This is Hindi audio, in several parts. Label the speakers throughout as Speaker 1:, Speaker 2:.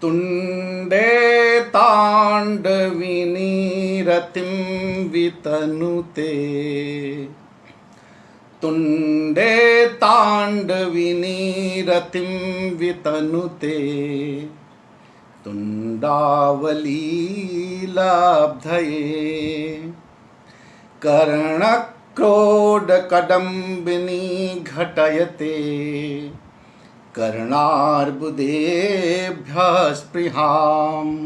Speaker 1: तुण्डे ताण्डविनी रतिं वितनुते। तुण्डे ताण्डविनी रतिं वितनुते। तुण्डावलीलाब्धये कर्णक्रोडकदम्बिनी घटयते। कर्णार्बुदेभ्यः स्पृहाम्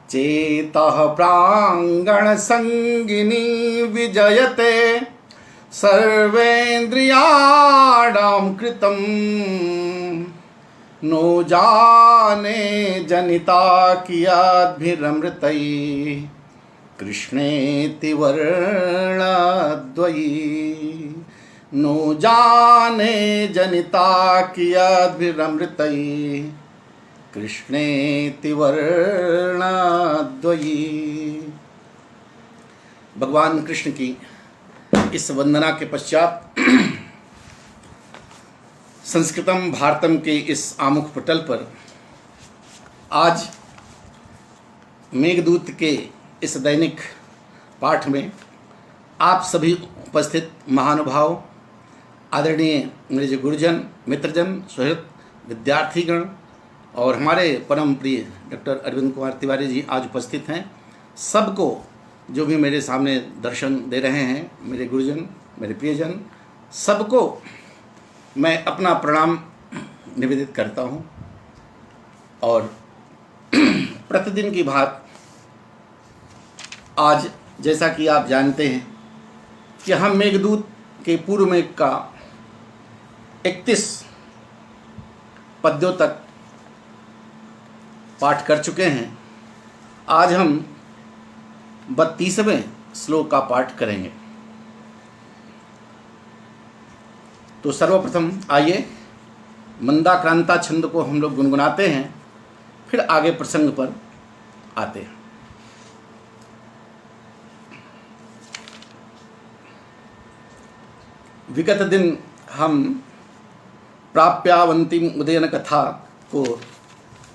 Speaker 1: चेतः प्राङ्गणसङ्गिनी विजयते। सर्वेन्द्रियाणां कृतं नो जाने जनिता कियाद्भिरमृतैः। कृष्णेति वर्णद्वयी नो जाने जनिता कियाद्भिरमृतैः। कृष्णेति वर्णद्वयी। भगवान कृष्ण की इस वंदना के पश्चात संस्कृतम भारतम के इस आमुख पटल पर आज मेघदूत के इस दैनिक पाठ में आप सभी उपस्थित महानुभाव, आदरणीय मेरे जो गुरुजन, मित्रजन, सुहृद, विद्यार्थीगण और हमारे परम प्रिय डॉक्टर अरविंद कुमार तिवारी जी आज उपस्थित हैं। सबको जो भी मेरे सामने दर्शन दे रहे हैं, मेरे गुरुजन, मेरे प्रियजन, सबको मैं अपना प्रणाम निवेदित करता हूं। और प्रतिदिन की बात आज जैसा कि आप जानते हैं कि हम मेघदूत के पूर्व मेघ का 31 पद्यों तक पाठ कर चुके हैं। आज हम 32वें श्लोक का पाठ करेंगे। तो सर्वप्रथम आइए मंदाक्रांता छंद को हम लोग गुनगुनाते हैं, फिर आगे प्रसंग पर आते हैं। विगत दिन हम प्राप्यावंतिम उदयन कथा को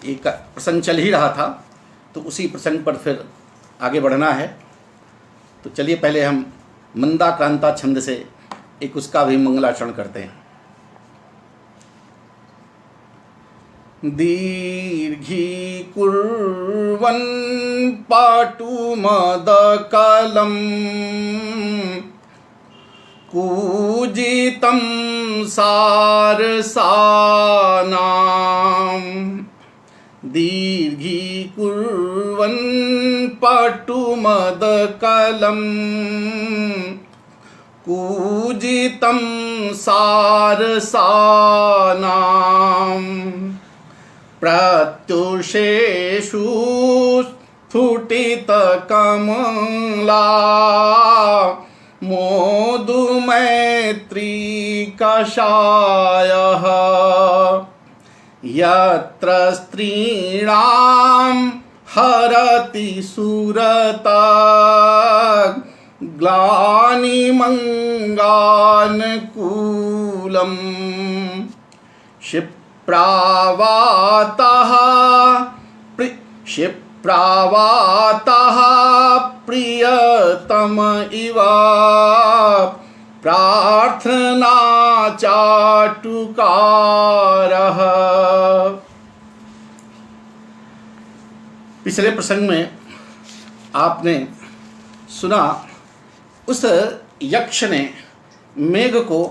Speaker 1: एक प्रसंग चल ही रहा था, तो उसी प्रसंग पर फिर आगे बढ़ना है। तो चलिए पहले हम मंदाक्रांता छंद से एक उसका भी मंगलाचरण करते हैं। दीर्घी कुर्वन् पाटुमदकलं कूजितं सारसानाम्। दीर्घी कुर्वन् पाटुमदकलं कूजितं सारसानाम्। प्रत्युषेषु स्फुटितकमला मोदुमैत्री कषायः। यत्र स्त्रीणां हरति सुरता ग्लानिमङ्गानुकूलम्। क्षिप्रावातः प्रियतम इव प्रार्थना चाटुकारः। पिछले प्रसंग में आपने सुना उस यक्ष ने मेघ को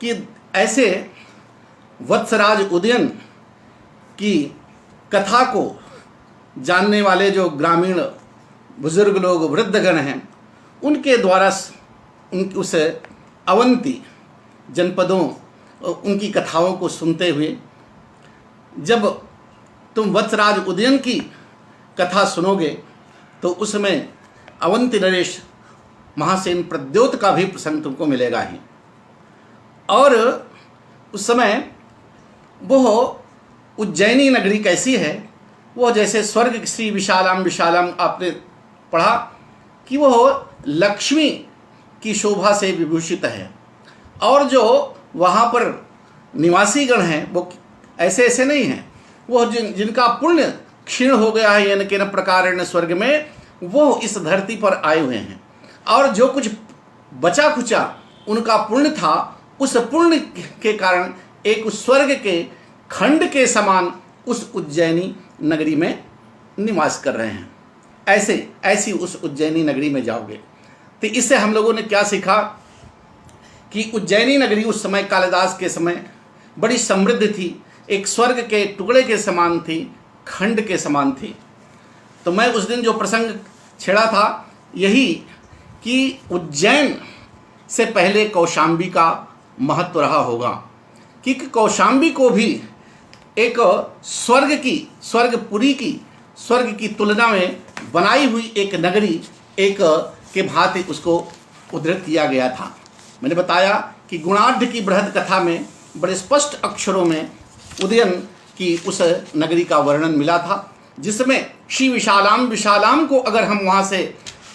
Speaker 1: कि ऐसे वत्सराज उदयन की कथा को जानने वाले जो ग्रामीण बुजुर्ग लोग, वृद्धगण हैं, उनके द्वारा उस अवंती जनपदों उनकी कथाओं को सुनते हुए जब तुम वत्सराज उदयन की कथा सुनोगे तो उसमें अवंती नरेश महासेन प्रद्योत का भी प्रसंग तुमको मिलेगा ही। और उस समय वो उज्जैनी नगरी कैसी है, वो जैसे स्वर्ग श्री विशालाम विशालाम आपने पढ़ा कि वो लक्ष्मी की शोभा से विभूषित है। और जो वहाँ पर निवासी गण हैं वो ऐसे ऐसे नहीं हैं, वो जिनका पुण्य क्षीण हो गया है यानी कि न प्रकार स्वर्ग में, वो इस धरती पर आए हुए हैं। और जो कुछ बचा खुचा उनका पुण्य था, उस पुण्य के कारण एक उस स्वर्ग के खंड के समान उस उज्जैनी नगरी में निवास कर रहे हैं। ऐसी उस उज्जैनी नगरी में जाओगे। तो इससे हम लोगों ने क्या सीखा कि उज्जैनी नगरी उस समय कालिदास के समय बड़ी समृद्ध थी, एक स्वर्ग के टुकड़े के समान थी, खंड के समान थी। तो मैं उस दिन जो प्रसंग छेड़ा था यही कि उज्जैन से पहले कौशाम्बी का महत्व रहा होगा, क्योंकि कौशाम्बी को भी एक स्वर्गपुरी की स्वर्ग की तुलना में बनाई हुई एक नगरी एक के भांति उसको उद्धृत किया गया था। मैंने बताया कि गुणाढ़ की बृहद कथा में बड़े स्पष्ट अक्षरों में उदयन की उस नगरी का वर्णन मिला था, जिसमें श्री विशालाम को अगर हम वहाँ से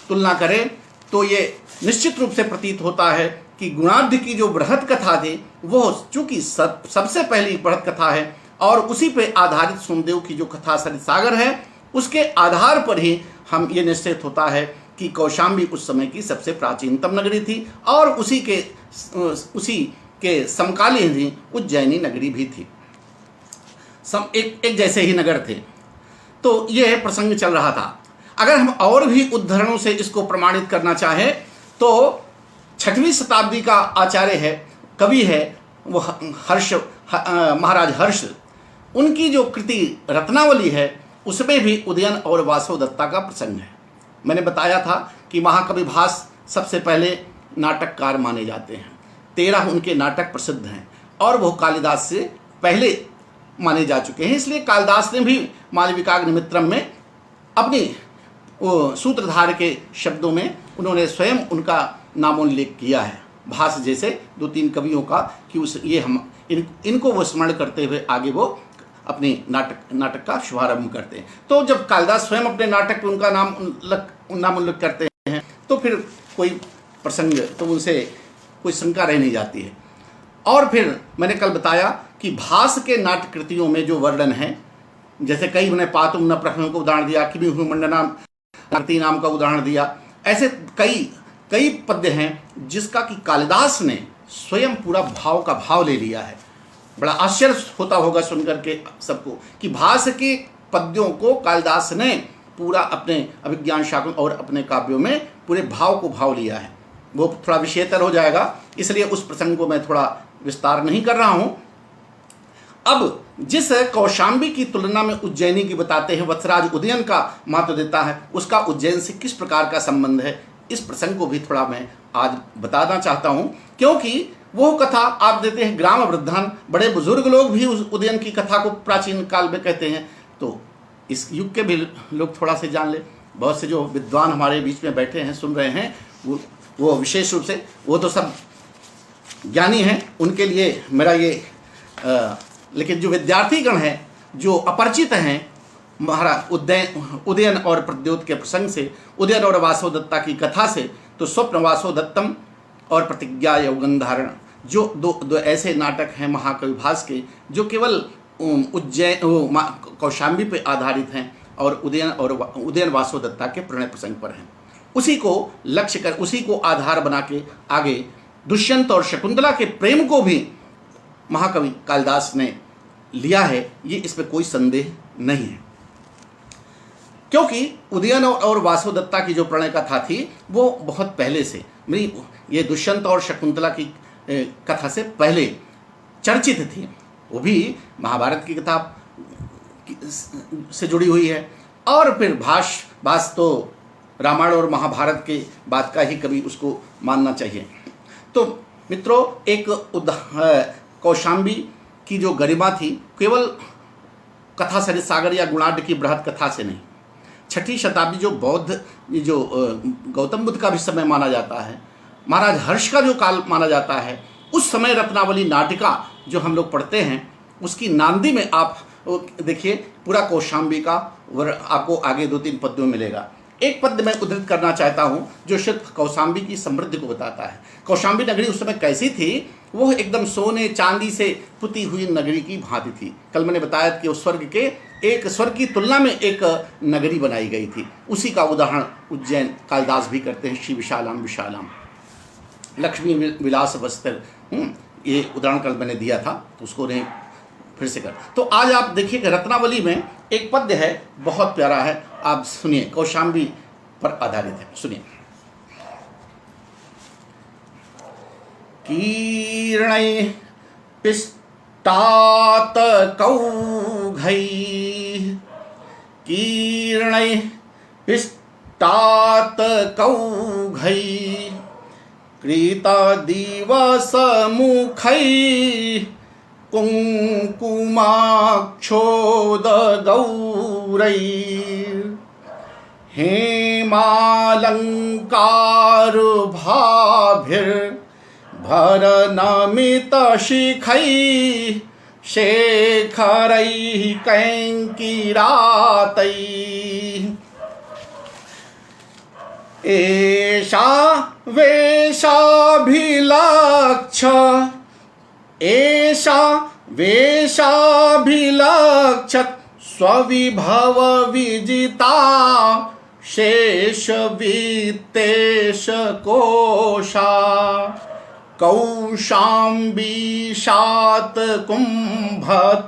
Speaker 1: तुलना करें तो ये निश्चित रूप से प्रतीत होता है कि गुणाढ़ की जो बृहद कथा थी वो चूँकि सबसे पहली बृहद कथा है और उसी पे आधारित सोमदेव की जो कथा सरित सागर है, उसके आधार पर ही हम ये निश्चित होता है कि कौशाम्बी उस समय की सबसे प्राचीनतम नगरी थी और उसी के समकालीन ही उज्जैनी नगरी भी थी। एक जैसे ही नगर थे। तो यह प्रसंग चल रहा था। अगर हम और भी उद्धरणों से इसको प्रमाणित करना चाहें तो 6वीं शताब्दी का आचार्य है, कवि है, वो महाराज हर्ष, उनकी जो कृति रत्नावली है उसमें भी उदयन और वासवदत्ता का प्रसंग है। मैंने बताया था कि महाकवि भास सबसे पहले नाटककार माने जाते हैं। 13 उनके नाटक प्रसिद्ध हैं और वो कालिदास से पहले माने जा चुके हैं। इसलिए कालिदास ने भी मालविकाग्निमित्रम में अपनी वो सूत्रधार के शब्दों में उन्होंने स्वयं उनका नामोल्लेख किया है, भास जैसे 2-3 कवियों का, कि इनको वो स्मरण करते हुए आगे वो अपने नाटक का शुभारंभ करते हैं। तो जब कालिदास स्वयं अपने नाटक में उनका नाम उल्लेख करते हैं तो फिर कोई प्रसंग तो उनसे कोई शंका रह नहीं जाती है। और फिर मैंने कल बताया कि भास के नाट्य कृतियों में जो वर्णन है, जैसे कई उन्हें पातुम न प्रश्नों को उदाहरण दिया, किमी मंडना नाम का उदाहरण दिया, ऐसे कई पद्य हैं जिसका कि कालिदास ने स्वयं पूरा भाव का भाव ले लिया है। बड़ा आश्चर्य होता होगा सुनकर के सबको कि भास के पद्यों को कालिदास ने पूरा अपने अभिज्ञान शाकुन और अपने काव्यों में पूरे भाव को भाव लिया है। वो थोड़ा विषयतर हो जाएगा, इसलिए उस प्रसंग को मैं थोड़ा विस्तार नहीं कर रहा हूँ। अब जिस कौशाम्बी की तुलना में उज्जैनी की बताते हैं, वत्सराज उदयन का महत्व देता है, उसका उज्जैन से किस प्रकार का संबंध है, इस प्रसंग को भी थोड़ा मैं आज बताना चाहता हूँ। क्योंकि वो कथा आप देते हैं ग्राम वृद्धान, बड़े बुजुर्ग लोग भी उस उदयन की कथा को प्राचीन काल में कहते हैं, तो इस युग के भी लोग थोड़ा से जान ले। बहुत से जो विद्वान हमारे बीच में बैठे हैं, सुन रहे हैं, वो विशेष रूप से वो तो सब ज्ञानी हैं, उनके लिए मेरा ये लेकिन जो विद्यार्थी गण हैं, जो अपरिचित हैं महाराज उदयन और प्रद्योत के प्रसंग से, उदयन और वासवदत्ता की कथा से, तो स्वप्न वासवदत्तम और प्रतिज्ञा यौगन धारण, जो दो ऐसे नाटक हैं महाकवि भास के, जो केवल कौशाम्बी पे आधारित हैं और उदयन वासवदत्ता के प्रणय प्रसंग पर हैं। उसी को लक्ष्य कर, उसी को आधार बना के आगे दुष्यंत और शकुंतला के प्रेम को भी महाकवि कालिदास ने लिया है, ये इसमें कोई संदेह नहीं है। क्योंकि उदयन और वासवदत्ता की जो प्रणय कथा थी वो बहुत पहले से, ये दुष्यंत और शकुंतला की कथा से पहले चर्चित थी। वो भी महाभारत की कथा से जुड़ी हुई है और फिर भास तो रामायण और महाभारत के बाद का ही कभी उसको मानना चाहिए। तो मित्रों, एक कौशाम्बी की जो गरिमा थी केवल कथा सरित सागर या गुणाढ़ की बृहद कथा से नहीं, 6वीं शताब्दी जो बौद्ध जो गौतम बुद्ध का भी समय माना जाता है, महाराज हर्ष का जो काल माना जाता है, उस समय रत्नावली नाटिका जो हम लोग पढ़ते हैं उसकी नांदी में आप देखिए पूरा कौशाम्बी का आपको आगे 2-3 पद्यों में मिलेगा। एक पद्य मैं उद्धृत करना चाहता हूँ जो सिर्फ कौशाम्बी की समृद्धि को बताता है। कौशाम्बी नगरी उस समय कैसी थी वह एकदम सोने चांदी से पुती हुई नगरी की भांति थी। कल मैंने बताया कि वो स्वर्ग की तुलना में एक नगरी बनाई गई थी। उसी का उदाहरण उज्जैन कालिदास भी करते हैं, श्री विशालाम विशालाम लक्ष्मी विलास वस्त्र। ये उदाहरण कल मैंने दिया था, तो उसको नहीं फिर से कर। तो आज आप देखिए कि रत्नावली में एक पद्य है, बहुत प्यारा है, आप सुनिए, कौशाम्बी पर आधारित है, सुनिए। कीर्णै पिष्टात कौघै, कीर्णै पिष्टात कौघै, कृतदिवसमुखै कुङ्कुमाक्षोदगौरै, हेमालङ्कारभाभिर्भरनमितशिखै, शेखरैः कैङ्किरातै, एषा वेशाभिलक्ष्य, एषा वेशाभिलक्षत स्वविभव विजिता, शेषवित्तेश कोशा, कौशाम्बी शातकुम्भत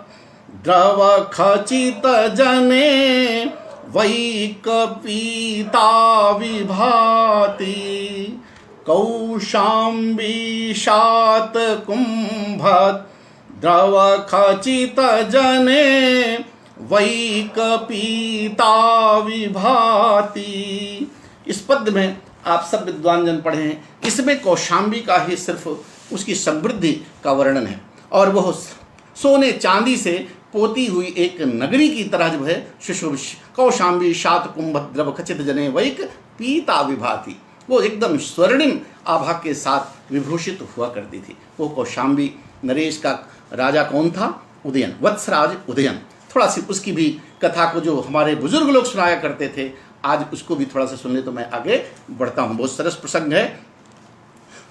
Speaker 1: द्रवखचितजने, वैकपीता विभाति, कौशाम्बी शातकुम्भत द्रवखचितजने, वैकपीता विभाति। इस पद्य में आप सब विद्वान जन पढ़े हैं, इसमें कौशाम्बी का ही सिर्फ उसकी समृद्धि का वर्णन है, और वह सोने चांदी से पोती हुई एक नगरी की तरह जो है शुश्रूष। कौशाम्बी शातकुम्भ द्रव खचित जने वैक पीता विभाति, वो एकदम स्वर्णिम आभा के साथ विभूषित हुआ करती थी। वो कौशाम्बी नरेश का राजा कौन था? उदयन, वत्सराज उदयन। थोड़ा सी उसकी भी कथा को जो हमारे बुजुर्ग लोग सुनाया करते थे, आज उसको भी थोड़ा सा सुन ले तो मैं आगे बढ़ता हूँ। बहुत सरस प्रसंग है।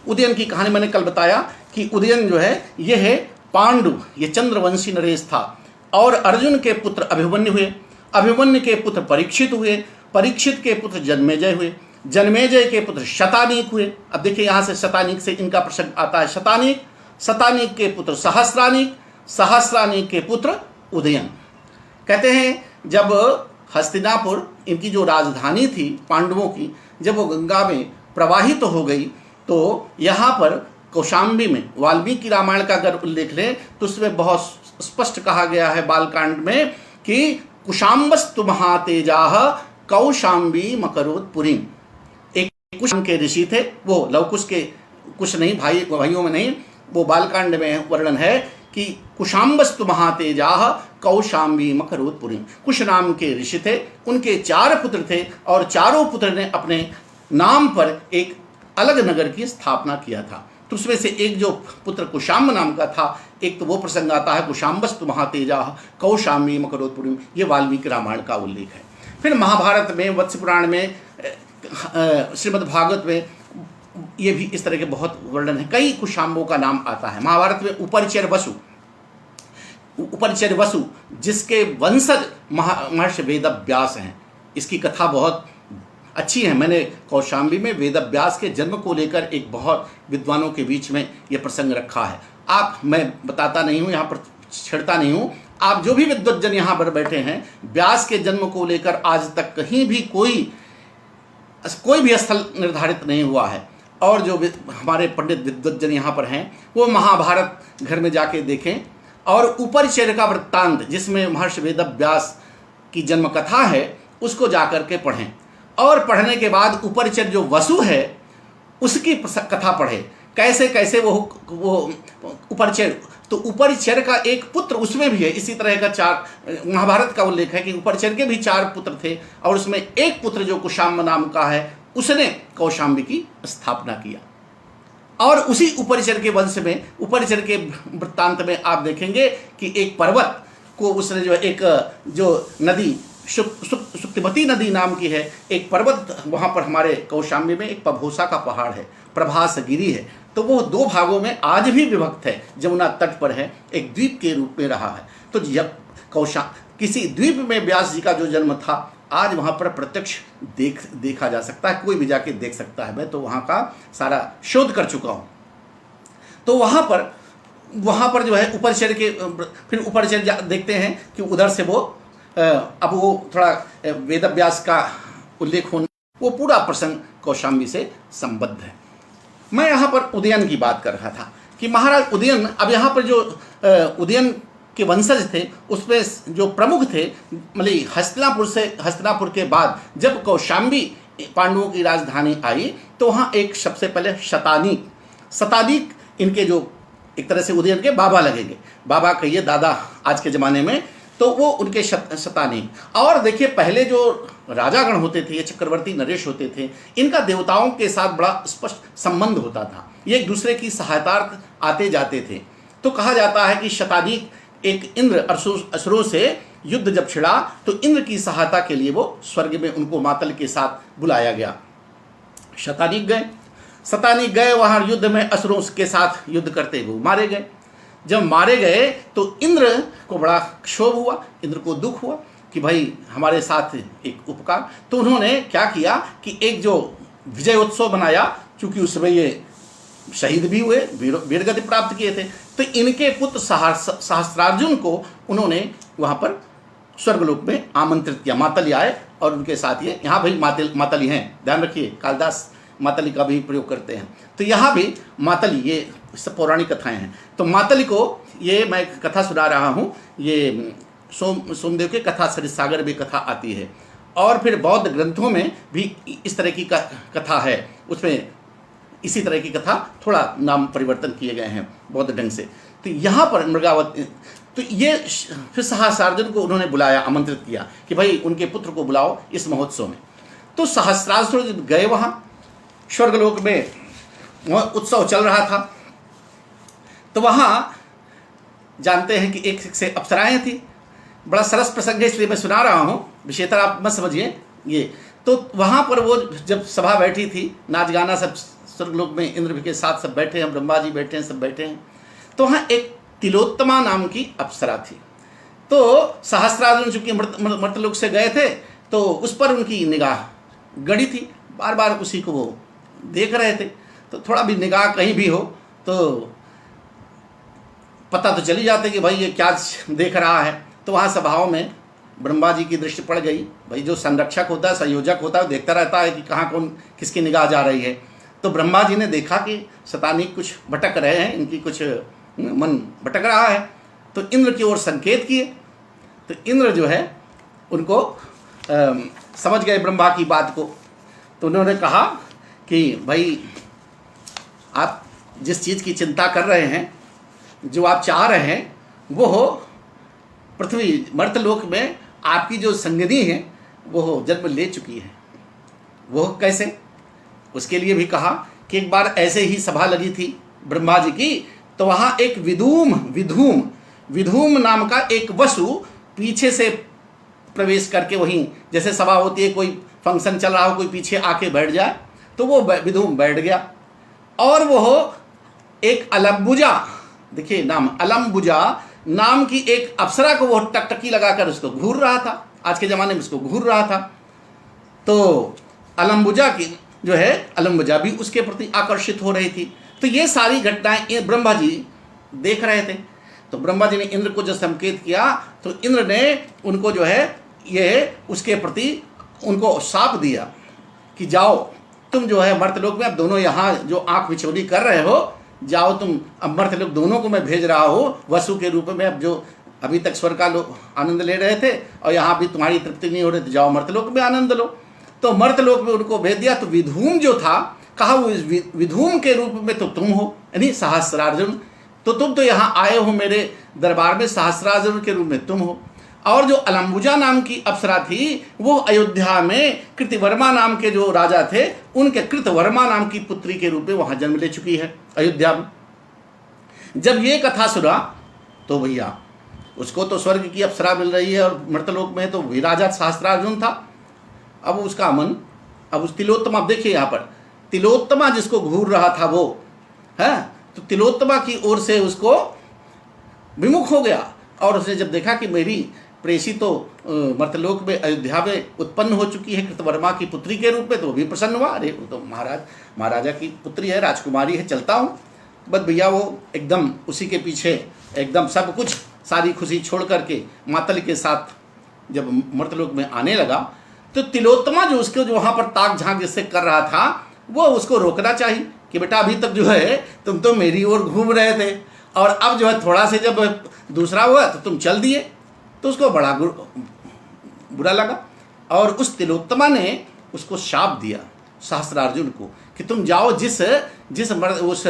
Speaker 1: उदयन की कहानी मैंने कल बताया कि उदयन जो है ये है पांडु, ये चंद्रवंशी नरेश था, और अर्जुन के पुत्र अभिमन्यु हुए, अभिमन्यु के पुत्र परीक्षित हुए, परीक्षित के पुत्र जन्मेजय हुए, जन्मेजय के पुत्र शतानीक हुए। अब देखिए यहाँ से शतानीक से इनका प्रसंग आता है। शतानीक, शतानीक के पुत्र सहस्रानीक, सहस्रानीक के पुत्र उदयन। कहते हैं जब हस्तिनापुर इनकी जो राजधानी थी पांडवों की, जब वो गंगा में प्रवाहित हो गई, तो यहाँ पर कौशाम्बी में वाल्मीकि रामायण का अगर उल्लेख लें तो उसमें बहुत स्पष्ट कहा गया है बालकांड में कि कुशाम्बस्तु महातेजाः कौशाम्बी मकरोत्पुरीं। एक कुश के ऋषि थे, वो लवकुश के कुश नहीं, भाइयों में नहीं, वो बालकांड में वर्णन है कि कुशाम्बस्तु महातेजाः कौशाम्बी मकरोत्पुरीं। कुश नाम के ऋषि थे, उनके 4 पुत्र थे, और चारों पुत्र ने अपने नाम पर एक अलग नगर की स्थापना किया था। तो उसमें से एक जो पुत्र कुशाम्ब नाम का था, एक तो वो प्रसंग आता है कुशाम्बस्तु महातेजाः कौशाम्बी मकरोत्पुरीं, ये वाल्मीकि रामायण का उल्लेख है। फिर महाभारत में, वत्स पुराण में, श्रीमद् भागवत में ये भी इस तरह के बहुत वर्णन है। कई कुशाम्बों का नाम आता है। महाभारत में उपरिचर वसु, उपरिचर वसु जिसके वंशज महर्षि वेदव्यास हैं, इसकी कथा बहुत अच्छी है। मैंने कौशाम्बी में वेदव्यास के जन्म को लेकर एक बहुत विद्वानों के बीच में ये प्रसंग रखा है। आप, मैं बताता नहीं हूँ, यहाँ पर छेड़ता नहीं हूँ, आप जो भी विद्वज्जन यहाँ पर बैठे हैं, व्यास के जन्म को लेकर आज तक कहीं भी कोई भी स्थल निर्धारित नहीं हुआ है। और जो हमारे पंडित विद्वज्जन यहाँ पर हैं, वो महाभारत घर में जाके देखें, और उपरिचर्य का वृत्तांत जिसमें महर्षि वेदव्यास की जन्म कथा है, उसको जाकर के पढ़ें। और पढ़ने के बाद उपरिचर जो वसु है उसकी कथा पढ़े, कैसे कैसे वो उपरिचर, तो उपरिचर का एक पुत्र उसमें भी है। इसी तरह का 4 महाभारत का उल्लेख है कि उपरिचर के भी 4 पुत्र थे, और उसमें एक पुत्र जो कुशाम्ब नाम का है, उसने कौशाम्बी की स्थापना किया। और उसी उपरिचर के वंश में, उपरिचर के वृत्तांत में आप देखेंगे कि एक पर्वत को उसने जो एक जो नदी सुक्तिमती नदी नाम की है, एक पर्वत वहाँ पर हमारे कौशाम्बी में एक पभोसा का पहाड़ है, प्रभास गिरी है, तो वो 2 भागों में आज भी विभक्त है, जमुना तट पर है, एक द्वीप के रूप में रहा है। तो जब किसी द्वीप में व्यास जी का जो जन्म था, आज वहाँ पर प्रत्यक्ष देखा जा सकता है, कोई भी जाके देख सकता है। मैं तो वहाँ का सारा शोध कर चुका हूँ। तो वहाँ पर जो है ऊपर चढ़ के, फिर ऊपर चढ़ देखते हैं कि उधर से वो अब वो थोड़ा वेद व्यास का उल्लेख होना, वो पूरा प्रसंग कौशाम्बी से संबद्ध है। मैं यहाँ पर उदयन की बात कर रहा था कि महाराज उदयन, अब यहाँ पर जो उदयन के वंशज थे उसमें जो प्रमुख थे, मतलब हस्तिनापुर के बाद जब कौशाम्बी पांडवों की राजधानी आई तो वहाँ एक सबसे पहले शतानीक इनके जो एक तरह से उदयन के बाबा लगेंगे, बाबा कहिए दादा आज के ज़माने में, तो वो उनके शतानीक। और देखिए पहले जो राजागण होते थे, ये चक्रवर्ती नरेश होते थे, इनका देवताओं के साथ बड़ा स्पष्ट संबंध होता था, ये एक दूसरे की सहायता आते जाते थे। तो कहा जाता है कि शतानीक एक इंद्र असुरों से युद्ध जब छिड़ा तो इंद्र की सहायता के लिए वो स्वर्ग में उनको मातल के साथ बुलाया गया। शतानीक गए वहाँ युद्ध में असुरों के साथ युद्ध करते हुए मारे गए। जब मारे गए तो इंद्र को बड़ा क्षोभ हुआ, इंद्र को दुख हुआ कि भाई हमारे साथ एक उपकार। तो उन्होंने क्या किया कि एक जो विजय उत्सव बनाया, चूंकि उसमें ये शहीद भी हुए, वीरगति प्राप्त किए थे, तो इनके पुत्र सहस्त्रार्जुन को उन्होंने वहाँ पर स्वर्गलोक में आमंत्रित किया। मातली आए और उनके साथ ये, यहाँ भाई मातली हैं, ध्यान रखिए, कालिदास मातली का भी प्रयोग करते हैं। तो यहाँ भी मातली, ये सब पौराणिक कथाएं हैं। तो मातली को ये मैं कथा सुना रहा हूँ, ये सोमदेव के कथा सरिसागर भी कथा आती है, और फिर बौद्ध ग्रंथों में भी इस तरह की कथा है, उसमें इसी तरह की कथा, थोड़ा नाम परिवर्तन किए गए हैं बौद्ध ढंग से। तो यहाँ पर मृगावती, तो ये फिर सहस्त्रार्जुन को उन्होंने बुलाया, आमंत्रित किया कि भाई उनके पुत्र को बुलाओ इस महोत्सव में। तो सहस्त्रार्जुन जब गए वहाँ स्वर्गलोक में, वह उत्सव चल रहा था, तो वहाँ जानते हैं कि एक से अप्सराएं थी। बड़ा सरस प्रसंग है इसलिए मैं सुना रहा हूँ, विषेतर आप मत समझिए ये। तो वहाँ पर वो जब सभा बैठी थी, नाच गाना सब स्वर्गलोक में इंद्र के साथ सब बैठे हैं, ब्रह्मा जी बैठे हैं, सब बैठे हैं। तो वहाँ एक तिलोत्तमा नाम की अप्सरा थी। तो सहस्त्रार्जुन चूंकि मर्तलोक से गए थे तो उस पर उनकी निगाह गड़ी थी, बार बार उसी को वो देख रहे थे। तो थोड़ा भी निगाह कहीं भी हो तो पता तो चली जाते कि भाई ये क्या देख रहा है। तो वहाँ सभाओं में ब्रह्मा जी की दृष्टि पड़ गई। भाई जो संरक्षक होता है, संयोजक होता है, देखता रहता है कि कहाँ कौन किसकी निगाह जा रही है। तो ब्रह्मा जी ने देखा कि शतानीक कुछ भटक रहे हैं, इनकी कुछ मन भटक रहा है, तो इंद्र की ओर संकेत किए। तो इंद्र जो है उनको समझ गए ब्रह्मा की बात को। तो उन्होंने कहा कि भाई आप जिस चीज़ की चिंता कर रहे हैं, जो आप चाह रहे हैं, वो हो पृथ्वी मर्तलोक में आपकी जो संगनी है वो जन्म ले चुकी है। वो कैसे? उसके लिए भी कहा कि एक बार ऐसे ही सभा लगी थी ब्रह्मा जी की, तो वहाँ एक विधूम नाम का एक वसु पीछे से प्रवेश करके, वहीं जैसे सभा होती है, कोई फंक्शन चल रहा हो, कोई पीछे आके बैठ जाए, तो वो विधूम बैठ गया। और वो एक अलम्बुजा, देखिए नाम, अलम्बुजा नाम की एक अप्सरा को वो टकटकी लगाकर उसको घूर रहा था। आज के ज़माने में उसको घूर रहा था। तो अलम्बुजा की जो है, अलम्बुजा भी उसके प्रति आकर्षित हो रही थी। तो ये सारी घटनाएं ब्रह्मा जी देख रहे थे। तो ब्रह्मा जी ने इंद्र को जब संकेत किया तो इंद्र ने उनको जो है ये उसके प्रति उनको शाप दिया कि जाओ तुम जो है मर्तलोक में, अब दोनों यहाँ जो आंख बिछौनी कर रहे हो, जाओ तुम, अब मर्तलोक दोनों को मैं भेज रहा हूँ वसु के रूप में। अब जो अभी तक स्वर्ग का लोग आनंद ले रहे थे और यहाँ भी तुम्हारी तृप्ति नहीं हो रही, तो जाओ मर्तलोक में आनंद लो। तो मर्तलोक में उनको भेज दिया। तो विधूम जो था, कहा वो विधूम के रूप में तो तुम हो, यानी सहस्त्रार्जुन, तो तुम तो यहाँ आए हो मेरे दरबार में, सहस्त्रार्जुन के रूप में तुम हो। और जो अलम्बुजा नाम की अप्सरा थी, वो अयोध्या में कृतवर्मा नाम के जो राजा थे, उनके कृतवर्मा नाम की पुत्री के रूप में वहाँ जन्म ले चुकी है अयोध्या में। जब ये कथा सुना तो भैया उसको तो स्वर्ग की अप्सरा मिल रही है और मर्तलोक में तो वही राजा सहस्त्रार्जुन था। अब उसका मन, अब उस तिलोत्तमा, देखिए यहाँ पर तिलोत्तमा जिसको घूर रहा था वो, है, तो तिलोत्तमा की ओर से उसको विमुख हो गया। और उसने जब देखा कि मेरी प्रेसी तो मर्तलोक में अयोध्या में उत्पन्न हो चुकी है कृतवर्मा की पुत्री के रूप में, तो वो भी प्रसन्न हुआ। अरे वो तो महाराजा की पुत्री है, राजकुमारी है, चलता हूँ। बस भैया वो एकदम उसी के पीछे एकदम सब कुछ सारी खुशी छोड़ करके मातल के साथ जब मर्तलोक में आने लगा, तो तिलोत्तमा जो उसके जो वहाँ पर ताक झांक जिससे कर रहा था, वो उसको रोकना चाहिए कि बेटा अभी तक जो है तुम तो मेरी ओर घूम रहे थे, और अब जो है थोड़ा से जब दूसरा हुआ तो तुम चल दिए। तो उसको बड़ा बुरा लगा, और उस तिलोत्तमा ने उसको शाप दिया सहस्त्रार्जुन को कि तुम जाओ जिस मर्द उस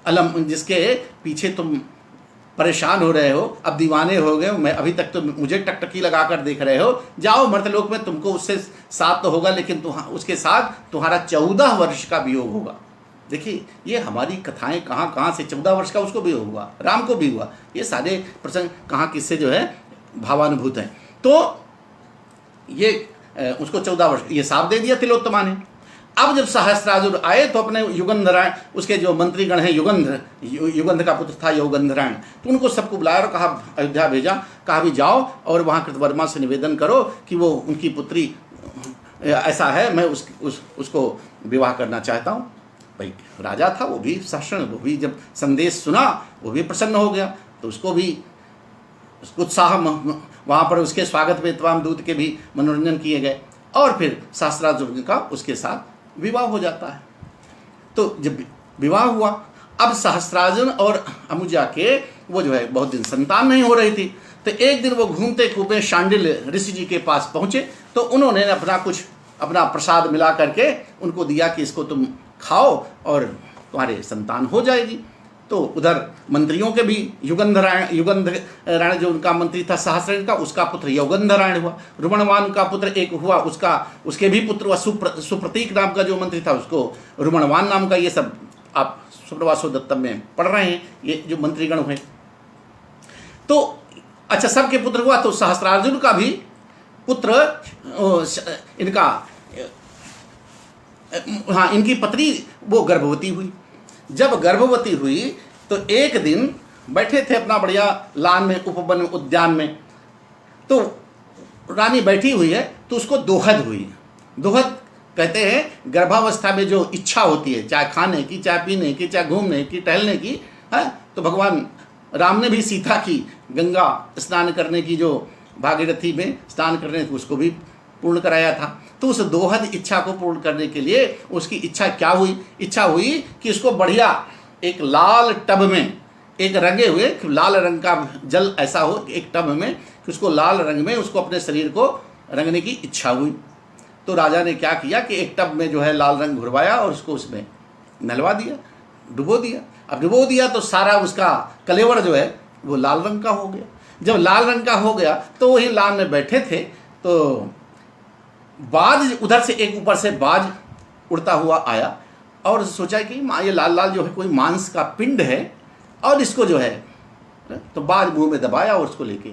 Speaker 1: अलम जिसके पीछे तुम परेशान हो रहे हो, अब दीवाने हो गए, मैं अभी तक तो मुझे टकटकी लगा कर देख रहे हो, जाओ मर्तलोक में तुमको उससे साथ तो होगा, लेकिन उसके साथ तुम्हारा 14 वर्ष का वियोग होगा। देखिए ये हमारी कथाएं कहाँ से 14 वर्ष का उसको भी हुआ, राम को भी हुआ। ये सारे प्रसंग कहाँ किससे जो है भावानुभूत हैं। तो ये उसको 14 वर्ष ये साफ दे दिया तिलोत्तमा ने। अब जब सहस्त्रार्जुन आए तो अपने युगंधरायण, उसके जो मंत्रीगण हैं, युगंध का पुत्र था युगंधरायण, तो उनको सबको बुलाया और कहा, अयोध्या भेजा, कहा भी जाओ और वहाँ कृतवर्मा से निवेदन करो कि वो उनकी पुत्री ऐसा है, मैं उसको विवाह करना चाहता हूँ। भाई राजा था, वो भी शासन, वो भी जब संदेश सुना वो भी प्रसन्न हो गया, तो उसको भी उत्साह, वहाँ पर उसके स्वागत में तमाम दूत के भी मनोरंजन किए गए, और फिर सहस्त्रार्जुन का उसके साथ विवाह हो जाता है। तो जब विवाह हुआ, अब सहस्त्रार्जुन और अमुजा के वो जो है बहुत दिन संतान नहीं हो रही थी, तो एक दिन वो घूमते घूमते शांडिल ऋषि जी के पास पहुँचे, तो उन्होंने अपना प्रसाद मिला करके उनको दिया कि इसको तुम खाओ और तुम्हारे संतान हो जाएगी। तो उधर मंत्रियों के भी युगंधरायण जो उनका मंत्री था सहस्रार्जुन का, उसका पुत्र युगंधरायण हुआ। रुमणवान का पुत्र एक हुआ, उसके भी पुत्र हुआ सुप्रतीक नाम का जो मंत्री था, उसको रुमणवान नाम का। ये सब आप सुप्रवासो दत्तम में पढ़ रहे हैं, ये जो मंत्रीगण हुए। तो अच्छा, सबके पुत्र हुआ, तो सहस्त्रार्जुन का भी पुत्र इनकी पत्नी वो गर्भवती हुई। जब गर्भवती हुई तो एक दिन बैठे थे अपना बढ़िया लान में, उपवन उद्यान में, तो रानी बैठी हुई है, तो उसको दोहद हुई। दोहद कहते हैं गर्भावस्था में जो इच्छा होती है, चाहे खाने की, चाहे पीने की, चाहे घूमने की, टहलने की, है। तो भगवान राम ने भी सीता की गंगा स्नान करने की, जो भागीरथी में स्नान करने की, उसको भी पूर्ण कराया था। तो उस दोहद इच्छा को पूर्ण करने के लिए उसकी इच्छा क्या हुई? इच्छा हुई कि उसको बढ़िया एक लाल टब में, एक रंगे हुए लाल रंग का जल ऐसा हो एक टब में, कि उसको लाल रंग में उसको अपने शरीर को रंगने की इच्छा हुई। तो राजा ने क्या किया कि एक टब में जो है लाल रंग घुरवाया और उसको उसमें नहलवा दिया, डुबो दिया। अब डुबो दिया तो सारा उसका कलेवर जो है वो लाल रंग का हो गया। जब लाल रंग का हो गया तो वही लाल में बैठे थे, तो बाज उधर से एक ऊपर से बाज उड़ता हुआ आया और सोचा कि ये लाल लाल जो है कोई मांस का पिंड है, और इसको जो है, तो बाज मुंह में दबाया और उसको लेके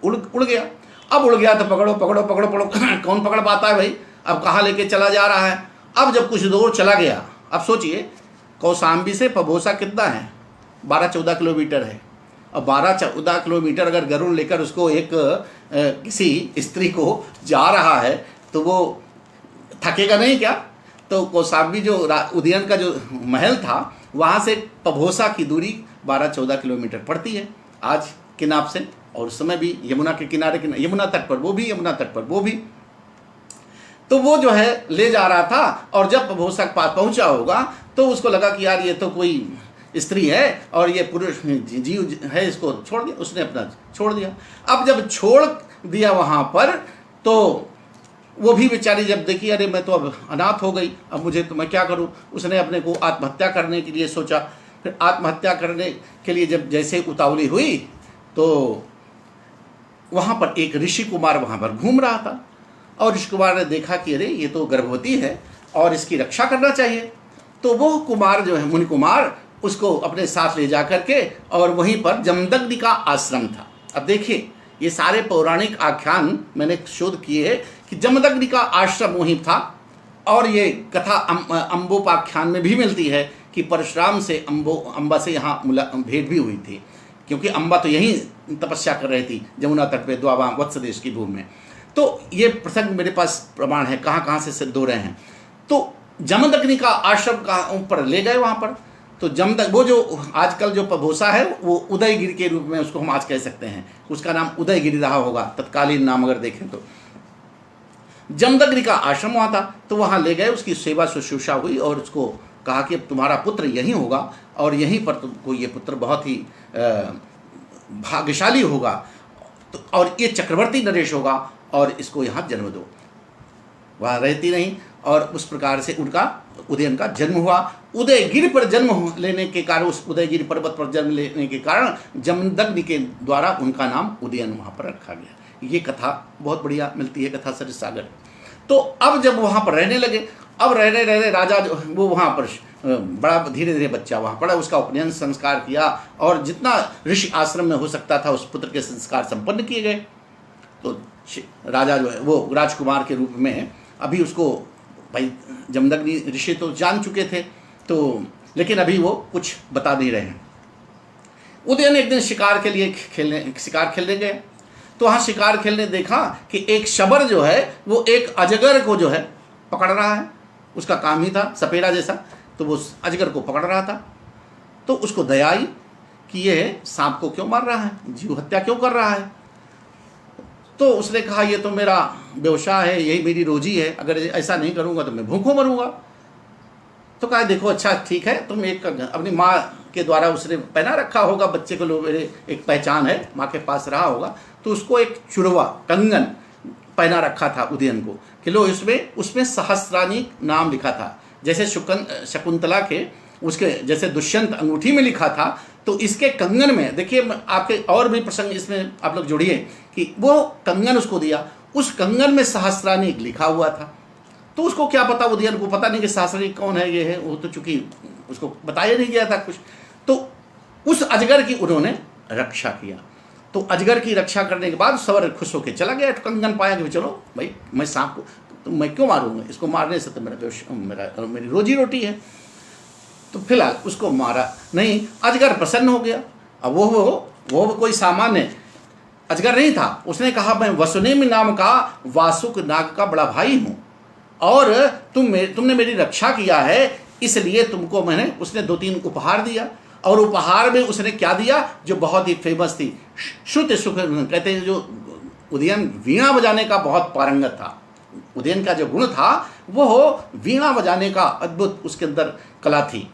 Speaker 1: उड़ गया। अब उड़ गया तो पकड़ो पकड़ो पकड़ो पकड़ो, कौन पकड़ पाता है भाई? अब कहाँ लेके चला जा रहा है? अब जब कुछ दूर चला गया, अब सोचिए कौशाम्बी से पबोसा कितना है? 12-14 किलोमीटर है। अब 12-14 किलोमीटर अगर गरुड़ लेकर उसको एक किसी स्त्री को जा रहा है तो वो थकेगा नहीं क्या? तो कौशाम्बी जो उदयन का जो महल था, वहाँ से पबोसा की दूरी 12-14 किलोमीटर पड़ती है आज के नाप से, और उस समय भी यमुना के किनारे यमुना तट पर वो भी, यमुना तट पर वो भी। तो वो जो है ले जा रहा था, और जब पबोसा के पास पहुँचा होगा तो उसको लगा कि यार ये तो कोई स्त्री है और ये पुरुष जीव है, इसको छोड़ दिया। उसने अपना छोड़ दिया। अब जब छोड़ दिया वहाँ पर, तो वो भी बेचारी जब देखी, अरे मैं तो अब अनाथ हो गई, अब मुझे तो मैं क्या करूँ? उसने अपने को आत्महत्या करने के लिए सोचा। फिर आत्महत्या करने के लिए जब जैसे उतावली हुई, तो वहाँ पर एक ऋषि कुमार वहाँ पर घूम रहा था, और ऋषि कुमार ने देखा कि अरे ये तो गर्भवती है और इसकी रक्षा करना चाहिए। तो वो कुमार जो है, मुनि कुमार, उसको अपने साथ ले जा करके, और वहीं पर जमदग्नि का आश्रम था। अब देखिए ये सारे पौराणिक आख्यान मैंने शोध किए हैं कि जमदग्नि का आश्रम वहीं था, और ये कथा अम्बोपाख्यान में भी मिलती है कि परशुराम से अम्बा से यहाँ भेंट भी हुई थी, क्योंकि अम्बा तो यहीं तपस्या कर रही थी जमुना तट पे द्वावा वत्स देश की भूमि में। तो ये प्रसंग मेरे पास प्रमाण है, कहाँ कहाँ से सिद्ध हो रहे हैं। तो जमदग्नि का आश्रम का ऊपर ले गए वहाँ पर। तो वो जो आजकल जो पभोसा है वो उदयगिरि के रूप में उसको हम आज कह सकते हैं, उसका नाम उदयगिरि रहा होगा तत्कालीन नाम अगर देखें तो। जमदग्नि का आश्रम वहाँ था, तो वहाँ ले गए, उसकी सेवा शुश्रूषा हुई और उसको कहा कि अब तुम्हारा पुत्र यहीं होगा और यहीं पर तुमको ये पुत्र बहुत ही भाग्यशाली होगा, तो और ये चक्रवर्ती नरेश होगा और इसको यहाँ जन्म दो। वहाँ रहती नहीं और उस प्रकार से उनका उदयन का जन्म हुआ। उदयगिरि पर जन्म लेने के कारण, उस उदयगिरि पर्वत पर जन्म लेने के कारण जमदग्नि के द्वारा उनका नाम उदयन वहाँ पर रखा गया। ये कथा बहुत बढ़िया मिलती है, कथा सरित सागर। तो अब जब वहाँ पर रहने लगे, अब रहने राजा जो वो वहाँ पर बड़ा धीरे धीरे बच्चा वहाँ पड़ा, उसका उपनयन संस्कार किया और जितना ऋषि आश्रम में हो सकता था उस पुत्र के संस्कार संपन्न किए गए। तो राजा जो है वो राजकुमार के रूप में, अभी उसको भाई जमदग्नि ऋषि तो जान चुके थे, तो लेकिन अभी वो कुछ बता नहीं रहे हैं। उदयन एक दिन शिकार खेलने गए, तो वहाँ शिकार खेलने देखा कि एक शबर जो है वो एक अजगर को जो है पकड़ रहा है, उसका काम ही था सपेरा जैसा, तो वो अजगर को पकड़ रहा था। तो उसको दया आई कि ये सांप को क्यों मार रहा है, जीव हत्या क्यों कर रहा है। तो उसने कहा ये तो मेरा व्यवसाय है, यही मेरी रोजी है, अगर ऐसा नहीं करूँगा तो मैं भूखों मरूंगा। तो कहा देखो अच्छा ठीक है, तुम एक अपनी माँ के द्वारा उसने पहना रखा होगा बच्चे को, लोग एक पहचान है, माँ के पास रहा होगा, तो उसको एक चुड़वा कंगन पहना रखा था उदयन को कि लो उसमें सहस्रानी नाम लिखा था, जैसे शकुंतला के उसके जैसे दुष्यंत अंगूठी में लिखा था, तो इसके कंगन में देखिए, आपके और भी प्रसंग इसमें आप लोग जोड़िए कि वो कंगन उसको दिया, उस कंगन में सहस्रानी लिखा हुआ था। तो उसको क्या पता, उदयन को पता नहीं कि सहस्रानी कौन है, ये है वो, तो चूंकि उसको बताया नहीं गया था कुछ। तो उस अजगर की उन्होंने रक्षा किया। तो अजगर की रक्षा करने के बाद सवर खुश होकर चला गया, कंगन पाया कि चलो भाई मैं सांप को तो मैं क्यों मारूंगा, इसको मारने से तो मेरी रोजी रोटी है। तो फिलहाल उसको मारा नहीं, अजगर प्रसन्न हो गया। अब वो कोई सामान्य अजगर नहीं था, उसने कहा मैं वसुनेम नाम का वासुक नाग का बड़ा भाई हूँ और तुमने मेरी रक्षा किया है, इसलिए तुमको मैंने, उसने 2-3 उपहार दिया और उपहार में उसने क्या दिया जो बहुत ही फेमस थी, श्रुति सुख कहते हैं। जो उदयन वीणा बजाने का बहुत पारंगत था, उदयन का जो गुण था वो वीणा बजाने का अद्भुत उसके अंदर कला थी।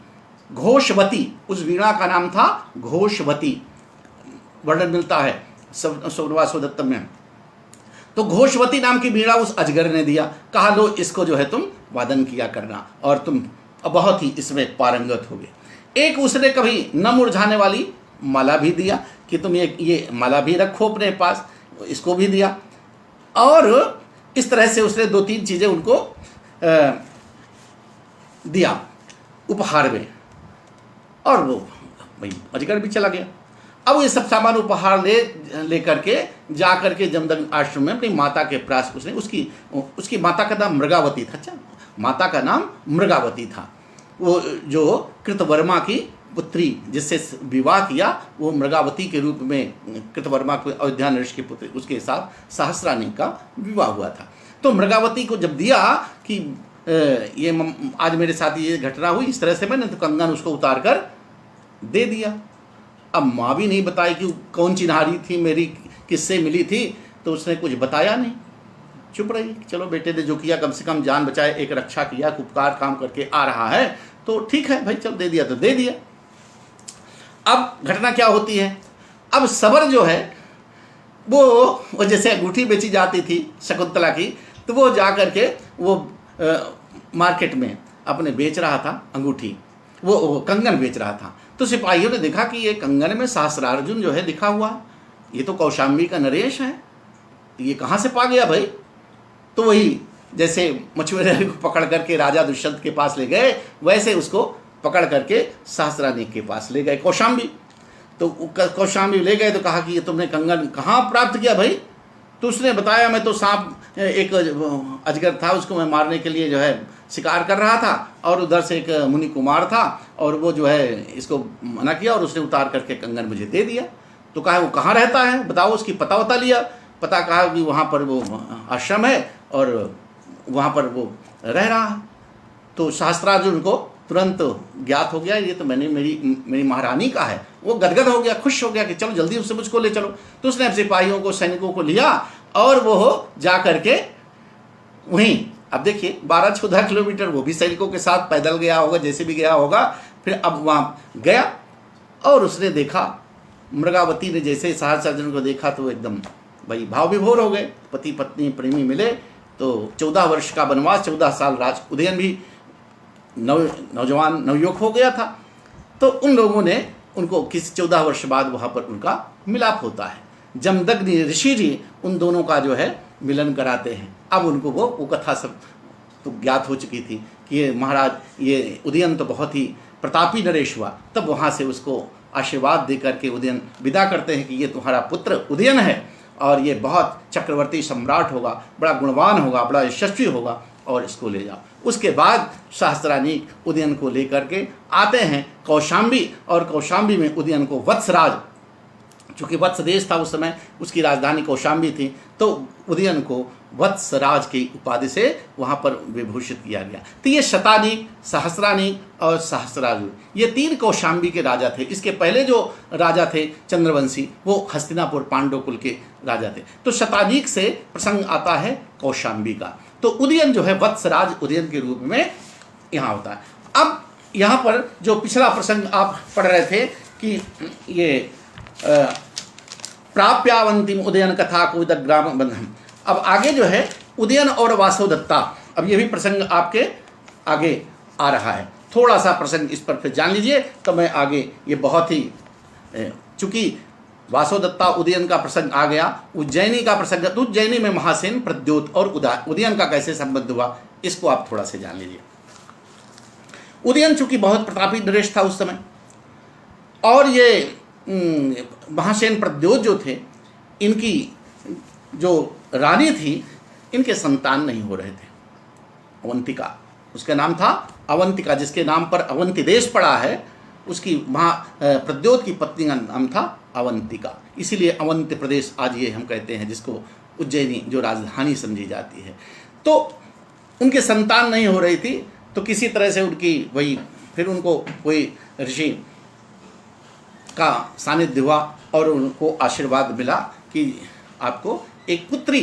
Speaker 1: घोषवती उस वीणा का नाम था, घोषवती वर्णन मिलता है सौनवासोदत्तम में। तो घोषवती नाम की वीणा उस अजगर ने दिया, कहा लो इसको जो है तुम वादन किया करना और तुम बहुत ही इसमें पारंगत होगे। एक उसने कभी न मुरझाने वाली माला भी दिया कि तुम ये माला भी रखो अपने पास, इसको भी दिया। और इस तरह से उसने 2-3 चीज़ें उनको दिया उपहार में, और वो भाई अजगर भी चला गया। अब ये सब सामान उपहार ले करके जा करके जमदग्नि आश्रम में अपनी माता के पास उसने, उसकी माता का नाम मृगावती था। अच्छा, माता का नाम मृगावती था, वो जो कृतवर्मा की पुत्री जिससे विवाह किया, वो मृगावती के रूप में कृतवर्मा को अयोध्या नरेश की पुत्री, उसके साथ सहस्रानी का विवाह हुआ था। तो मृगावती को जब दिया कि ये आज मेरे साथ ये घटना हुई, इस तरह से मैंने तो कंगन उसको उतार कर दे दिया। अब माँ भी नहीं बताई कि कौन चिन्हारी थी मेरी, किससे मिली थी, तो उसने कुछ बताया नहीं, चुप रही। चलो बेटे ने जो किया कम से कम जान बचाए, एक रक्षा किया, उपकार काम करके आ रहा है, तो ठीक है भाई, चल दे दिया तो दे दिया। अब घटना क्या होती है, अब सबर जो है वो जैसे अंगूठी बेची जाती थी शकुंतला की, तो वो जा करके वो मार्केट में अपने बेच रहा था अंगूठी, वो कंगन बेच रहा था। तो सिपाहियों ने देखा कि ये कंगन में सहस्रार्जुन जो है लिखा हुआ, ये तो कौशाम्बी का नरेश है, ये कहाँ से पा गया भाई। तो वही जैसे मछुआरे को पकड़ करके राजा दुष्यंत के पास ले गए, वैसे उसको पकड़ करके सहस्रानी के पास ले गए कौशाम्बी। तो कौशाम्बी ले गए तो कहा कि ये तुमने कंगन कहाँ प्राप्त किया भाई। तो उसने बताया मैं तो सांप एक अजगर था, उसको मैं मारने के लिए जो है शिकार कर रहा था, और उधर से एक मुनि कुमार था और वो जो है इसको मना किया और उसने उतार करके कंगन मुझे दे दिया। तो कहा वो कहाँ रहता है बताओ, उसकी पता वता लिया, पता कहा कि वहाँ पर वो आश्रम है और वहाँ पर वो रह रहा है। तो शास्त्रार्जुन को तुरंत ज्ञात हो गया ये तो मेरी महारानी का है। वो गदगद हो गया, खुश हो गया कि चलो जल्दी उससे मुझको ले चलो। तो उसने सिपाहियों को, सैनिकों को लिया और वो जा करके वहीं, अब देखिए 12-14 किलोमीटर वो भी सैनिकों के साथ पैदल गया होगा, जैसे भी गया होगा। फिर अब वहाँ गया और उसने देखा मृगावती ने, जैसे शास्त्रार्जुन को देखा तो एकदम भाई भाव विभोर हो गए। पति पत्नी प्रेमी मिले तो 14 वर्ष का वनवास, 14 साल राज उदयन भी नौजवान नवयुवक हो गया था। तो उन लोगों ने उनको किसी 14 वर्ष बाद वहाँ पर उनका मिलाप होता है। जमदग्नि ऋषि जी उन दोनों का जो है मिलन कराते हैं। अब उनको वो कथा सब तो ज्ञात हो चुकी थी कि ये महाराज ये उदयन तो बहुत ही प्रतापी नरेश हुआ। तब वहाँ से उसको आशीर्वाद दे करके उदयन विदा करते हैं कि ये तुम्हारा पुत्र उदयन है और ये बहुत चक्रवर्ती सम्राट होगा, बड़ा गुणवान होगा, बड़ा यशस्वी होगा और इसको ले जाओ। उसके बाद सहस्त्रानी उदयन को लेकर के आते हैं कौशाम्बी, और कौशाम्बी में उदयन को वत्सराज, चूँकि वत्स देश था उस समय, उसकी राजधानी कौशाम्बी थी, तो उदयन को वत्सराज की उपाधि से वहाँ पर विभूषित किया गया। तो ये शतानीक, सहस्रानीक और सहस्रार्जुन, ये 3 कौशाम्बी के राजा थे। इसके पहले जो राजा थे चंद्रवंशी, वो हस्तिनापुर पांडव कुल के राजा थे। तो शतानीक से प्रसंग आता है कौशाम्बी का। तो उदयन जो है वत्सराज उदयन के रूप में यहाँ होता है। अब यहाँ पर जो पिछला प्रसंग आप पढ़ रहे थे कि ये प्राप्यावंतिम उदयन कथा को ग्राम बंधम, अब आगे जो है उदयन और वासवदत्ता, अब ये भी प्रसंग आपके आगे आ रहा है। थोड़ा सा प्रसंग इस पर फिर जान लीजिए तो मैं आगे, ये बहुत ही, चूंकि वासवदत्ता उदयन का प्रसंग आ गया, उज्जैनी का प्रसंग, तो उज्जैनी में महासेन, प्रद्योत और उदयन का कैसे संबंध हुआ इसको आप थोड़ा से जान लीजिए। उदयन चूंकि बहुत प्रतापी नरेश था उस समय, और ये महासेन प्रद्योत जो थे, इनकी जो रानी थी, इनके संतान नहीं हो रहे थे। अवंतिका उसका नाम था, अवंतिका जिसके नाम पर अवंती देश पड़ा है, उसकी प्रद्योत की पत्नी का नाम था अवंतिका। इसीलिए अवंत प्रदेश आज ये हम कहते हैं, जिसको उज्जैनी जो राजधानी समझी जाती है। तो उनके संतान नहीं हो रही थी, तो किसी तरह से उनकी वही, फिर उनको कोई ऋषि का सानिध्य हुआ और उनको आशीर्वाद मिला कि आपको एक पुत्री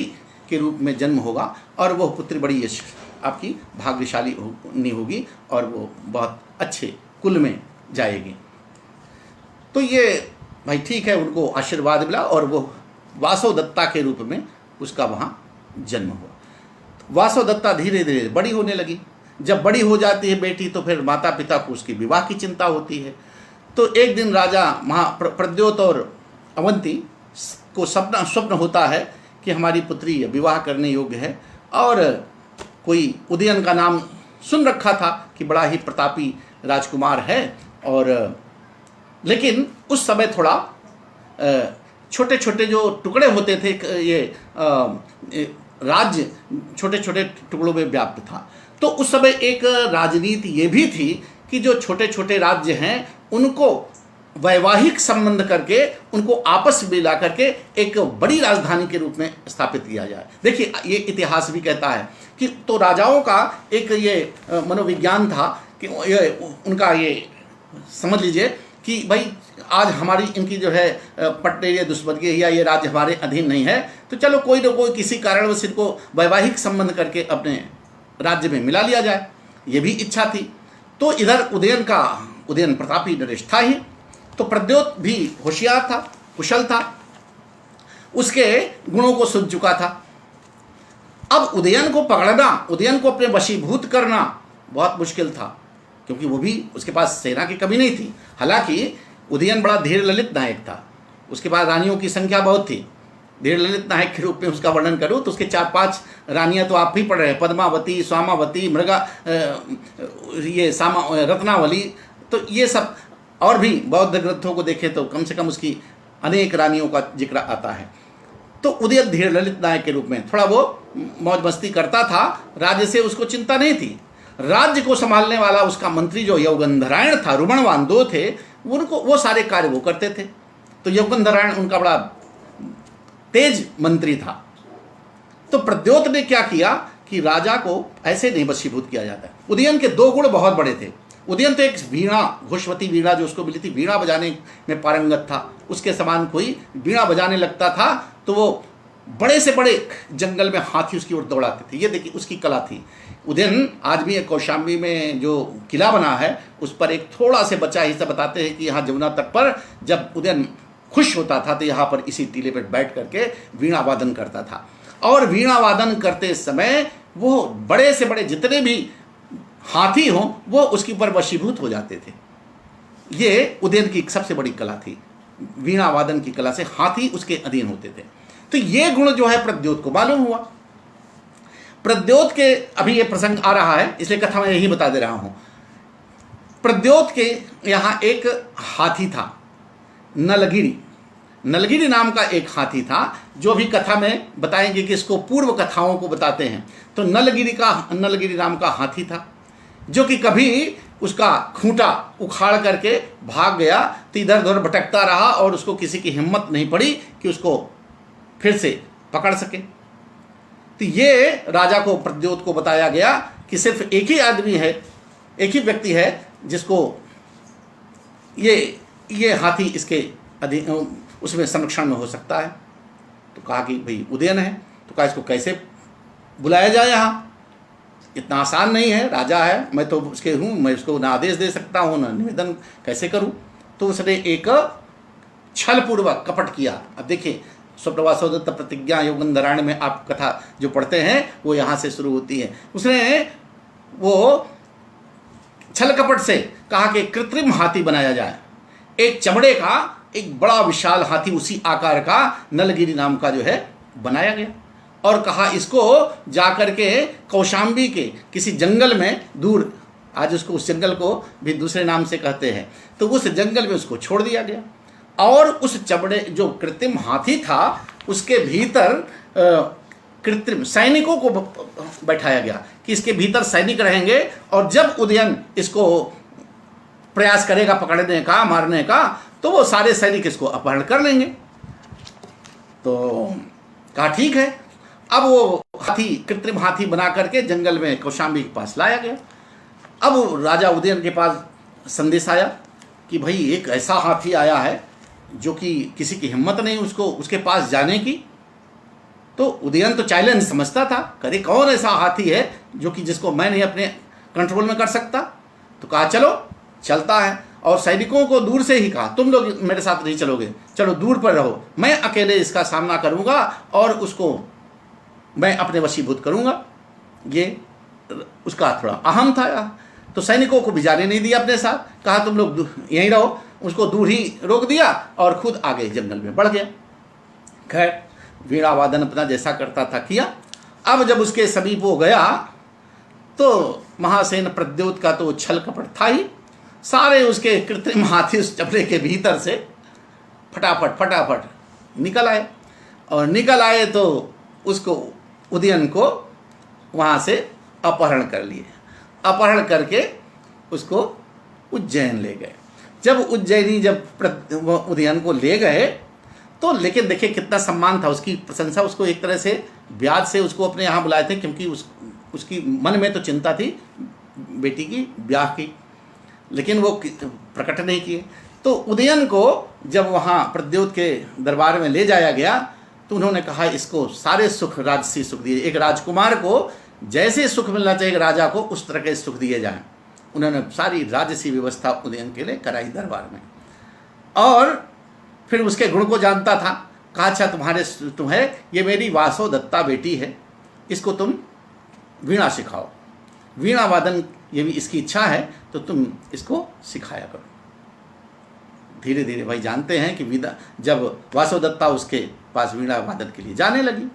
Speaker 1: के रूप में जन्म होगा, और वह पुत्री बड़ी आपकी भाग्यशाली होगी और वो बहुत अच्छे कुल में जाएगी। तो ये भाई ठीक है, उनको आशीर्वाद मिला और वो वासवदत्ता के रूप में उसका वहाँ जन्म हुआ। वासवदत्ता धीरे धीरे बड़ी होने लगी। जब बड़ी हो जाती है बेटी तो फिर माता पिता को उसकी विवाह की चिंता होती है। तो एक दिन राजा प्रद्योत और अवंती को स्वप्न होता है कि हमारी पुत्री विवाह करने योग्य है, और कोई उदयन का नाम सुन रखा था कि बड़ा ही प्रतापी राजकुमार है, और लेकिन उस समय थोड़ा छोटे छोटे जो टुकड़े होते थे, ये राज्य छोटे छोटे टुकड़ों में व्याप्त था। तो उस समय एक राजनीति ये भी थी कि जो छोटे छोटे राज्य हैं उनको वैवाहिक संबंध करके उनको आपस में मिला करके एक बड़ी राजधानी के रूप में स्थापित किया जाए। देखिए ये इतिहास भी कहता है कि तो राजाओं का एक ये मनोविज्ञान था कि ये उनका ये समझ लीजिए कि भाई आज हमारी इनकी जो है पट्टे दुश्मनी या ये राज्य हमारे अधीन नहीं है, तो चलो कोई ना कोई किसी कारणवश इनको वैवाहिक संबंध करके अपने राज्य में मिला लिया जाए, ये भी इच्छा थी। तो इधर उदयन प्रतापी नरेश था ही, तो प्रद्योत भी होशियार था, कुशल था, उसके गुणों को सुन चुका था। अब उदयन को पकड़ना, उदयन को अपने वशीभूत करना बहुत मुश्किल था, क्योंकि वो भी, उसके पास सेना की कमी नहीं थी। हालांकि उदयन बड़ा धीर ललित नायक था, उसके पास रानियों की संख्या बहुत थी। धीर ललित नायक के रूप में उसका वर्णन करूँ तो उसके 4-5 रानियां तो आप ही पढ़ रहे हैं, पद्मावती, स्वामावती, मृगा, ये रत्नावली, तो ये सब, और भी बौद्ध ग्रंथों को देखें तो कम से कम उसकी अनेक रानियों का जिक्र आता है। तो उदयन धीर ललित नायक के रूप में थोड़ा वो मौज मस्ती करता था, राज्य से उसको चिंता नहीं थी। राज्य को संभालने वाला उसका मंत्री जो यौगंधरायण था, रुमणवान दो थे, उनको वो सारे कार्य वो करते थे। तो यौगंधरायण उनका बड़ा तेज मंत्री था। तो प्रद्योत ने क्या किया कि राजा को ऐसे नहीं वशीभूत किया जाता है। उदयन के दो गुण बहुत बड़े थे। उदयन तो एक वीणा, घोषवती वीणा जो उसको मिली थी, वीणा बजाने में पारंगत था। उसके समान कोई वीणा बजाने लगता था तो वो बड़े से बड़े जंगल में हाथी उसकी ओर दौड़ाते थे। ये देखिए उसकी कला थी। उदयन आज भी एक कौशाम्बी में जो किला बना है उस पर एक थोड़ा से बचा हिस्सा बताते हैं कि यहाँ जमुना तट पर जब उदयन खुश होता था तो यहाँ पर इसी टीले पर बैठ करके वीणा वादन करता था। और वीणा वादन करते समय वो बड़े से बड़े जितने भी हाथी हों वो उसके ऊपर वशीभूत हो जाते थे। ये उदयन की सबसे बड़ी कला थी, वीणा वादन की कला से हाथी उसके अधीन होते थे। तो ये गुण जो है प्रद्योत को मालूम हुआ। प्रद्योत के अभी ये प्रसंग आ रहा है इसलिए कथा मैं यही बता दे रहा हूं। प्रद्योत के यहाँ एक हाथी था, नलगिरी। नलगिरी नाम का एक हाथी था जो भी कथा में बताएंगे कि इसको पूर्व कथाओं को बताते हैं। तो नलगिरी नाम का हाथी था जो कि कभी उसका खूंटा उखाड़ करके भाग गया तो इधर उधर भटकता रहा और उसको किसी की हिम्मत नहीं पड़ी कि उसको फिर से पकड़ सके। तो ये राजा को, प्रद्योत को बताया गया कि सिर्फ एक ही आदमी है, एक ही व्यक्ति है जिसको ये हाथी इसके अधीन, उसमें संरक्षण में हो सकता है। तो कहा कि भाई उदयन है। तो कहा इसको कैसे बुलाया जाए, यहाँ इतना आसान नहीं है, राजा है, मैं तो उसके हूँ, मैं उसको ना आदेश दे सकता हूँ ना निवेदन कैसे करूँ। तो उसने एक छलपूर्वक कपट किया। अब देखिए स्वप्रवासोदत्त प्रतिज्ञा यौगंधरायण में आप कथा जो पढ़ते हैं वो यहाँ से शुरू होती है। उसने वो छल कपट से कहा कि कृत्रिम हाथी बनाया जाए, एक चमड़े का एक बड़ा विशाल हाथी उसी आकार का नलगिरी नाम का जो है बनाया गया। और कहा इसको जाकर के कौशाम्बी के किसी जंगल में दूर, आज उसको उस जंगल को भी दूसरे नाम से कहते हैं, तो उस जंगल में उसको छोड़ दिया गया। और उस चमड़े जो कृत्रिम हाथी था उसके भीतर कृत्रिम सैनिकों को बैठाया गया कि इसके भीतर सैनिक रहेंगे और जब उदयन इसको प्रयास करेगा पकड़ने का, मारने का, तो वो सारे सैनिक इसको अपहरण कर लेंगे। तो कहा ठीक है। अब वो हाथी, कृत्रिम हाथी बना करके जंगल में कौशाम्बी के पास लाया गया। अब राजा उदयन के पास संदेश आया कि भाई एक ऐसा हाथी आया है जो कि किसी की हिम्मत नहीं उसके पास जाने की। तो उदयन तो चैलेंज समझता था, करे कौन ऐसा हाथी है जो कि जिसको मैं नहीं अपने कंट्रोल में कर सकता। तो कहा चलो चलता है, और सैनिकों को दूर से ही कहा तुम लोग मेरे साथ नहीं चलोगे, चलो दूर पर रहो, मैं अकेले इसका सामना करूंगा और उसको मैं अपने वशीभूत करूंगा। ये उसका थोड़ा अहम था। तो सैनिकों को भी जाने नहीं दिया अपने साथ, कहा तुम लोग यहीं रहो, उसको दूर ही रोक दिया और खुद आगे जंगल में बढ़ गया। खैर वीणा वादन अपना जैसा करता था किया। अब जब उसके समीप हो गया तो महासेन प्रद्योत का तो छल कपट था ही, सारे उसके कृत्रिम हाथी उस चमड़े के भीतर से फटाफट निकल आए। और निकल आए तो उसको उदयन को वहाँ से अपहरण कर लिए। अपहरण करके उसको उज्जैन ले गए। जब उज्जैनी उदयन को ले गए तो लेकिन देखिए कितना सम्मान था, उसकी प्रशंसा, उसको एक तरह से ब्याज से उसको अपने यहाँ बुलाए थे क्योंकि उसकी मन में तो चिंता थी बेटी की ब्याह की, लेकिन वो प्रकट नहीं किए। तो उदयन को जब वहाँ प्रद्योत के दरबार में ले जाया गया तो उन्होंने कहा इसको सारे सुख, राजसी सुख दिए। एक राजकुमार को जैसे सुख मिलना चाहिए राजा को उस तरह के सुख दिए जाएं। उन्होंने सारी राजसी व्यवस्था उदयन के लिए कराई दरबार में। और फिर उसके गुण को जानता था। कहा अच्छा तुम्हें ये मेरी वासोदत्ता बेटी है, इसको तुम वीणा सिखाओ, वीणा वादन ये भी इसकी इच्छा है तो तुम इसको सिखाया करो। धीरे धीरे भाई जानते हैं कि जब वासोदत्ता उसके पास वीणा वादन के लिए जाने लगी,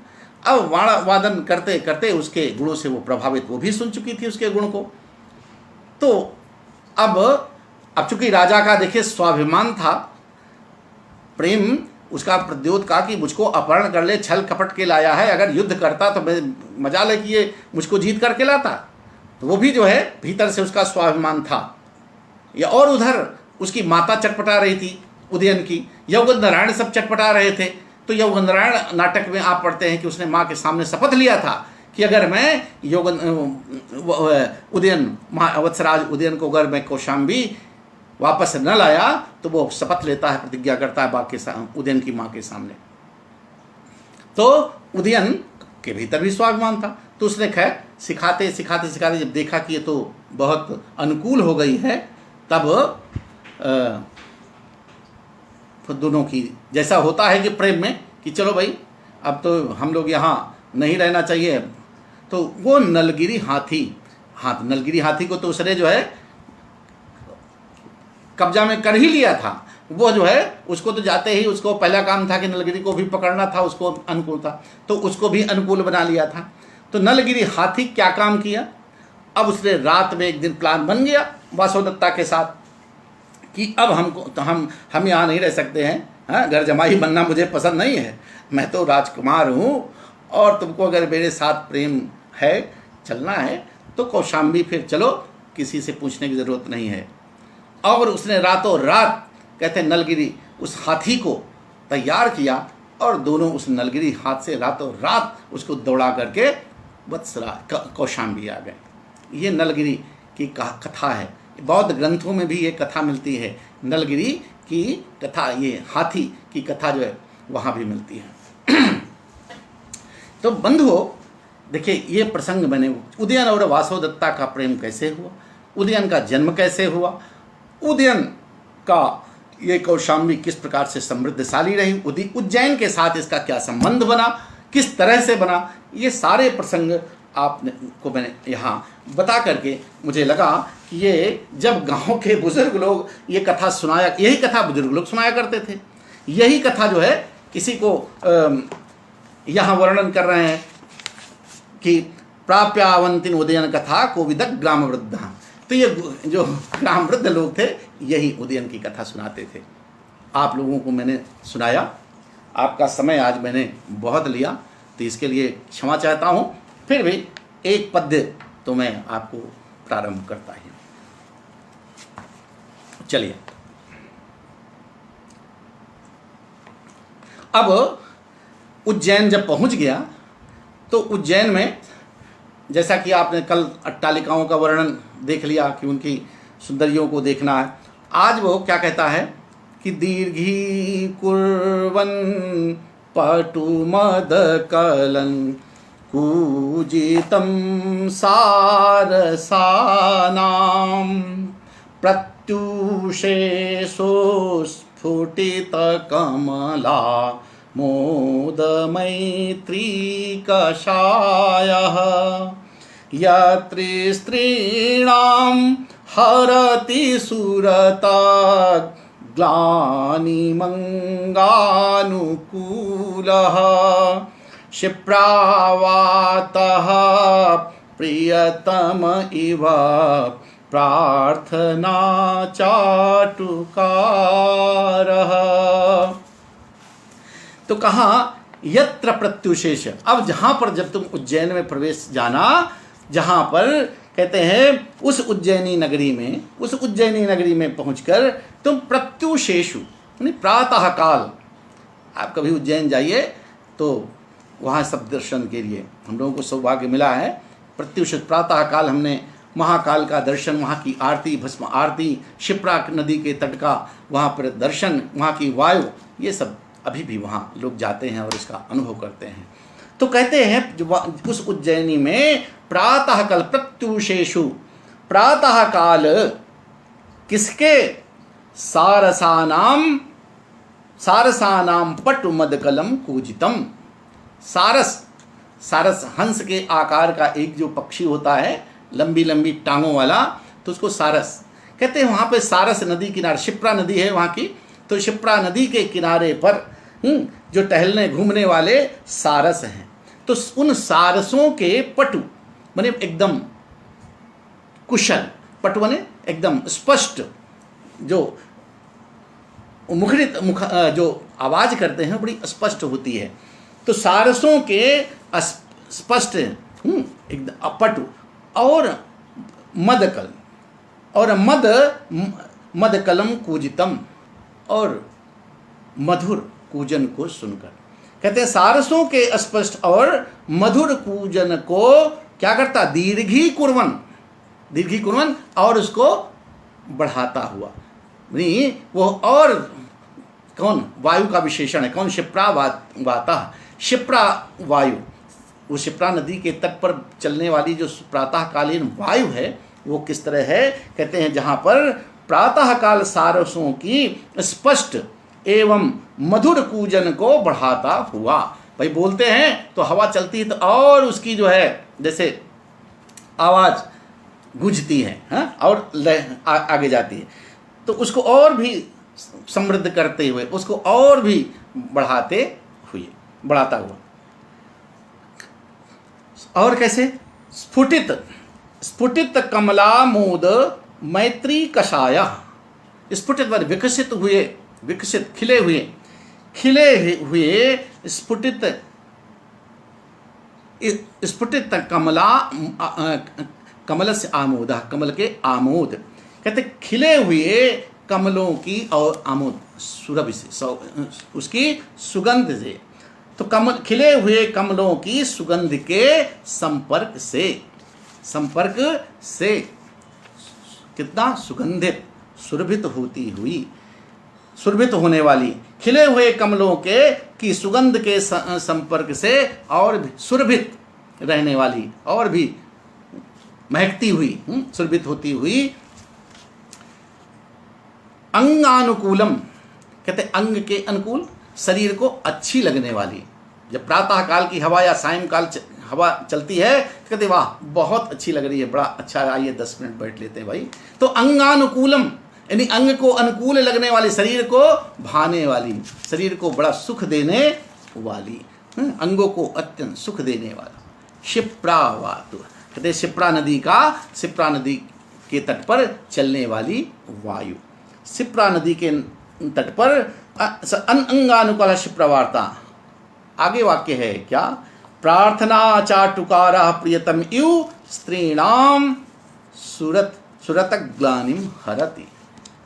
Speaker 1: अब वीणा वादन करते करते उसके गुणों से वो प्रभावित, वो भी सुन चुकी थी उसके गुण को। तो अब चूंकि राजा का देखिए स्वाभिमान था, प्रेम उसका प्रद्योत कहा कि मुझको अपहरण कर ले, छल कपट के लाया है, अगर युद्ध करता तो मैं मजा ले कि ये मुझको जीत करके लाता। तो वो भी जो है भीतर से उसका स्वाभिमान था। या और उधर उसकी माता चटपटा रही थी उदयन की, यौगंध नारायण सब चटपटा रहे थे। तो यौगंध नारायण नाटक में आप पढ़ते हैं कि उसने माँ के सामने शपथ लिया था कि अगर मैं उदयन वत्सराज उदयन को अगर मैं कौशाम्बी वापस न लाया तो वो शपथ लेता है, प्रतिज्ञा करता है उदयन की माँ के सामने। तो उदयन के भीतर भी स्वाभिमान था। तो उसने खैर सिखाते सिखाते सिखाते जब देखा कि ये तो बहुत अनुकूल हो गई है, तब दोनों की जैसा होता है कि प्रेम में कि चलो भाई अब तो हम लोग यहाँ नहीं रहना चाहिए। तो वो नलगिरी हाथी को तो उसने जो है कब्जा में कर ही लिया था। वो जो है उसको तो जाते ही उसको पहला काम था कि नलगिरी को भी पकड़ना था, उसको अनुकूल था तो उसको भी अनुकूल बना लिया था। तो नलगिरी हाथी क्या काम किया, अब उसने रात में एक दिन प्लान बन गया वासुदत्ता के साथ कि अब हमको तो हम यहाँ नहीं रह सकते हैं, हाँ, घर जमाई बनना मुझे पसंद नहीं है, मैं तो राजकुमार हूँ और तुमको अगर मेरे साथ प्रेम है, चलना है तो कौशाम्बी फिर चलो, किसी से पूछने की ज़रूरत नहीं है। और उसने रातों रात कहते नलगिरी उस हाथी को तैयार किया और दोनों उस नलगिरी हाथ से रातों रात उसको दौड़ा करके वत्सराज कौशाम्बी आ गए। ये नलगिरी की कथा है। बौद्ध ग्रंथों में भी ये कथा मिलती है, नलगिरी की कथा, ये हाथी की कथा जो है वहाँ भी मिलती है। तो बंधुओं देखिए ये प्रसंग मैंने उदयन और वासुदत्ता का प्रेम कैसे हुआ, उदयन का जन्म कैसे हुआ, उदयन का ये कौशाम्बी किस प्रकार से समृद्धशाली रही, उज्जैन के साथ इसका क्या संबंध बना, किस तरह से बना, ये सारे प्रसंग आपने को मैंने यहाँ बता करके मुझे लगा कि ये जब गांव के बुजुर्ग लोग ये कथा सुनाया, यही कथा बुजुर्ग लोग सुनाया करते थे, यही कथा जो है किसी को यहाँ वर्णन कर रहे हैं कि प्राप्यावंतिन उदयन कथा कोविद ग्राम वृद्ध। तो ये जो ग्राम वृद्ध लोग थे यही उदयन की कथा सुनाते थे। आप लोगों को मैंने सुनाया, आपका समय आज मैंने बहुत लिया तो इसके लिए क्षमा चाहता हूँ। फिर भी एक पद्य तो मैं आपको प्रारंभ करता ही। चलिए अब उज्जैन जब पहुंच गया तो उज्जैन में जैसा कि आपने कल अट्टालिकाओं का वर्णन देख लिया कि उनकी सुंदरियों को देखना है, आज वो क्या कहता है कि दीर्घी कुर्वन् पटु मद कलन कूजितं सारसानां प्रत्युषेषु स्फुटित कमला मोदमैत्री कषायः यत्र स्त्रीणां हरति सुरता ग्लानिमङ्गानुकूलः क्षिप्रावातः प्रियतम इव प्रार्थना चाटुकारः। तो कहा यत्र प्रत्युशेष, अब जहाँ पर जब तुम उज्जैन में प्रवेश जाना, जहाँ पर कहते हैं उस उज्जैनी नगरी में पहुंचकर तुम प्रत्युशेषु यानी प्रातः काल, आप कभी उज्जैन जाइए तो वहाँ सब दर्शन के लिए हम लोगों को सौभाग्य मिला है। प्रत्युष प्रातः काल हमने महाकाल का दर्शन, वहाँ की आरती, भस्म आरती, क्षिप्रा नदी के तट का वहाँ पर दर्शन, वहाँ की वायु, ये सब अभी भी वहाँ लोग जाते हैं और इसका अनुभव करते हैं। तो कहते हैं उस उज्जैनी में प्रातः काल प्रत्युषेषु, प्रातः काल किसके, सारसानाम पटु मदकलम कूजितम। सारस हंस के आकार का एक जो पक्षी होता है लंबी लंबी टांगों वाला, तो उसको सारस कहते हैं। वहाँ पे सारस नदी किनारे, क्षिप्रा नदी है वहाँ की, तो क्षिप्रा नदी के किनारे पर जो टहलने घूमने वाले सारस हैं, तो उन सारसों के पटु माने एकदम कुशल, पटु माने एकदम स्पष्ट, जो मुखरित जो आवाज़ करते हैं बड़ी स्पष्ट होती है। तो सारसों के स्पष्ट एकदम अपटु और मदकल और मदकलम कूजितम और मधुर कूजन को सुनकर, कहते हैं सारसों के स्पष्ट और मधुर कूजन को क्या करता, दीर्घी कुर्वन और उसको बढ़ाता हुआ। नहीं वो और कौन वायु का विशेषण है, कौन शिप्रा वाता, शिप्रा वायु, वो शिप्रा नदी के तट पर चलने वाली जो प्रातःकालीन वायु है वो किस तरह है, कहते हैं जहाँ पर प्रातःकाल सारसों की स्पष्ट एवं मधुर कूजन को बढ़ाता हुआ। भाई बोलते हैं तो हवा चलती है तो और उसकी जो है जैसे आवाज़ गूंजती है, हाँ? और आगे जाती है, तो उसको और भी समृद्ध करते हुए, उसको और भी बढ़ाता हुआ। और कैसे, स्फुटित कमलामोद मैत्री कषाया, स्फुटित विकसित हुए, खिले हुए स्फुटित कमल से आमोद, कमल के आमोद, कहते खिले हुए कमलों की और आमोद सुरभि से, उसकी सुगंध से, तो खिले हुए कमलों की सुगंध के संपर्क से कितना सुगंधित, सुरभित होने वाली, खिले हुए कमलों की सुगंध के संपर्क से और भी सुरभित रहने वाली, और भी महकती हुई, सुरभित होती हुई, अंगानुकूलम, कहते अंग के अनुकूल, शरीर को अच्छी लगने वाली। जब प्रातः काल की हवा या सायंकाल हवा चलती है तो कहते वाह बहुत अच्छी लग रही है, बड़ा अच्छा, आइए 10 मिनट बैठ लेते हैं भाई। तो अंगानुकूलम यानी अंग को अनुकूल लगने वाली, शरीर को भाने वाली, शरीर को बड़ा सुख देने वाली, अंगों को अत्यंत सुख देने वाला। शिप्रावातु, कहते शिप्रा नदी के तट पर चलने वाली वायु, शिप्रा नदी के तट पर अंगानुकूल शिप्रवार्ता। आगे वाक्य है क्या, प्रार्थना चाटुकारा प्रियतम इव स्त्रीणाम सुरत ग्लानिम हरति।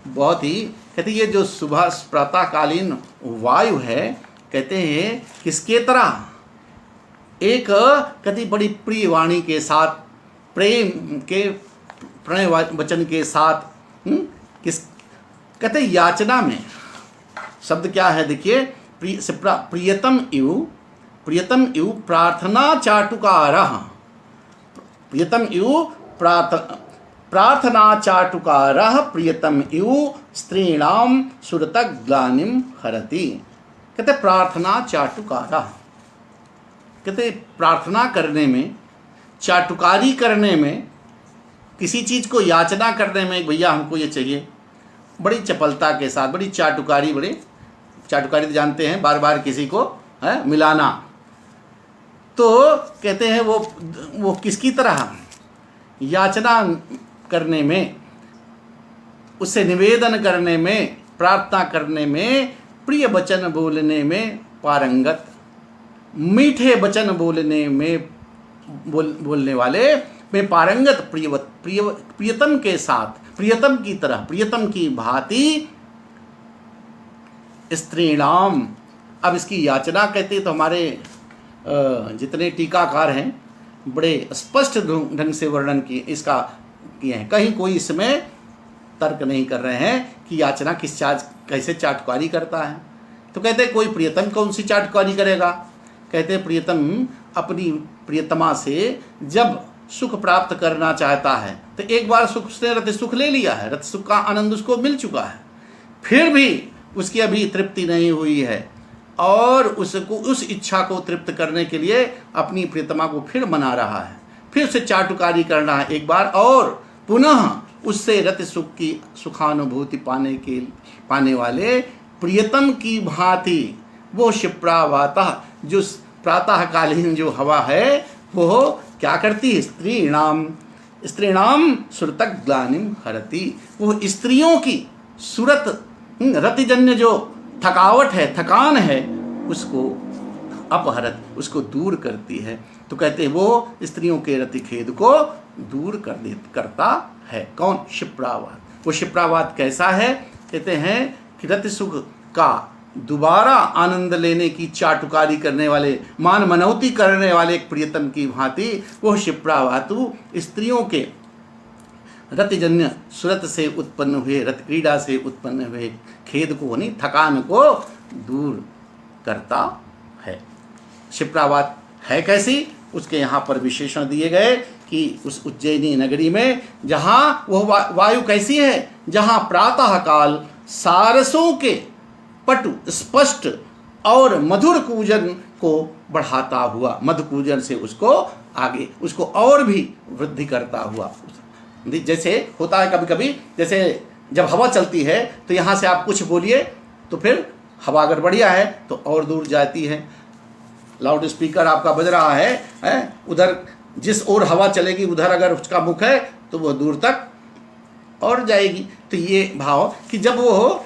Speaker 1: बहुत ही, कहते ये जो सुबह प्रातःकालीन वायु है, कहते हैं किसके तरह, एक कहती बड़ी प्रिय वाणी के साथ, प्रेम के प्रणय वचन के साथ, किस कहते याचना में, शब्द क्या है देखिए, प्रियतम इव प्रार्थना चाटुकारः, प्रियतम इव प्रार्थना चाटुकारः प्रियतम इव स्त्रीणाम सुरतः ग्लानिम हरति। कहते प्रार्थना चाटुकारः, कहते प्रार्थना करने में, चाटुकारी करने में, किसी चीज़ को याचना करने में, भैया हमको ये चाहिए, बड़ी चपलता के साथ, बड़ी चाटुकारी तो जानते हैं, बार बार किसी को मिलाना। तो कहते हैं वो किसकी तरह, याचना करने में, उससे निवेदन करने में, प्रार्थना करने में, प्रिय वचन बोलने में पारंगत, मीठे वचन बोलने में बोलने वाले में पारंगत, प्रियतम के साथ, प्रियतम की तरह, प्रियतम की भांति स्त्रीणाम। अब इसकी याचना कहते तो हमारे जितने टीकाकार हैं बड़े स्पष्ट ढंग से वर्णन किए इसका किए हैं, कहीं कोई इसमें तर्क नहीं कर रहे हैं कि याचना कैसे चाटुकारी करता है। तो कहते कोई प्रियतम कौन सी चाटुकारी करेगा, कहते प्रियतम अपनी प्रियतमा से जब सुख प्राप्त करना चाहता है तो एक बार उसने रत सुख ले लिया है, रत सुख का आनंद उसको मिल चुका है, फिर भी उसकी अभी तृप्ति नहीं हुई है और उसको उस इच्छा को तृप्त करने के लिए अपनी प्रियतमा को फिर मना रहा है, फिर उसे चाटुकारी करना है एक बार और पुनः उससे रत सुख की सुखानुभूति पाने वाले प्रियतम की भांति वो शिप्रावाता, जो प्रातःकालीन जो हवा है वो क्या करती है, स्त्रीणाम सुरतः ग्लानिम हरति, वो स्त्रियों की सुरत रतिजन्य जो थकावट है, थकान है, उसको अपहरत, उसको दूर करती है। तो कहते हैं वो स्त्रियों के रति खेद को दूर करता है। कौन? क्षिप्रावात। वो क्षिप्रावात कैसा है? कहते हैं कि रति सुख का दोबारा आनंद लेने की चाटुकारी करने वाले, मान मनौती करने वाले एक प्रियतम की भांति वो क्षिप्रावातु स्त्रियों के रतिजन्य सुरत से उत्पन्न हुए, रत क्रीड़ा से उत्पन्न हुए खेद को, नहीं थकान को दूर करता है। क्षिप्रावात है कैसी? उसके यहाँ पर विशेषण दिए गए कि उस उज्जैनी नगरी में जहाँ वह वायु कैसी है, जहाँ प्रातः काल सारसों के पटु स्पष्ट और मधुर कूजन को बढ़ाता हुआ, मधु कूजन से उसको आगे, उसको और भी वृद्धि करता हुआ, जैसे होता है कभी कभी, जैसे जब हवा चलती है तो यहाँ से आप कुछ बोलिए तो फिर हवा अगर बढ़िया है तो और दूर जाती है। लाउड स्पीकर आपका बज रहा है, उधर जिस ओर हवा चलेगी उधर अगर उसका मुख है तो वो दूर तक और जाएगी। तो ये भाव कि जब वो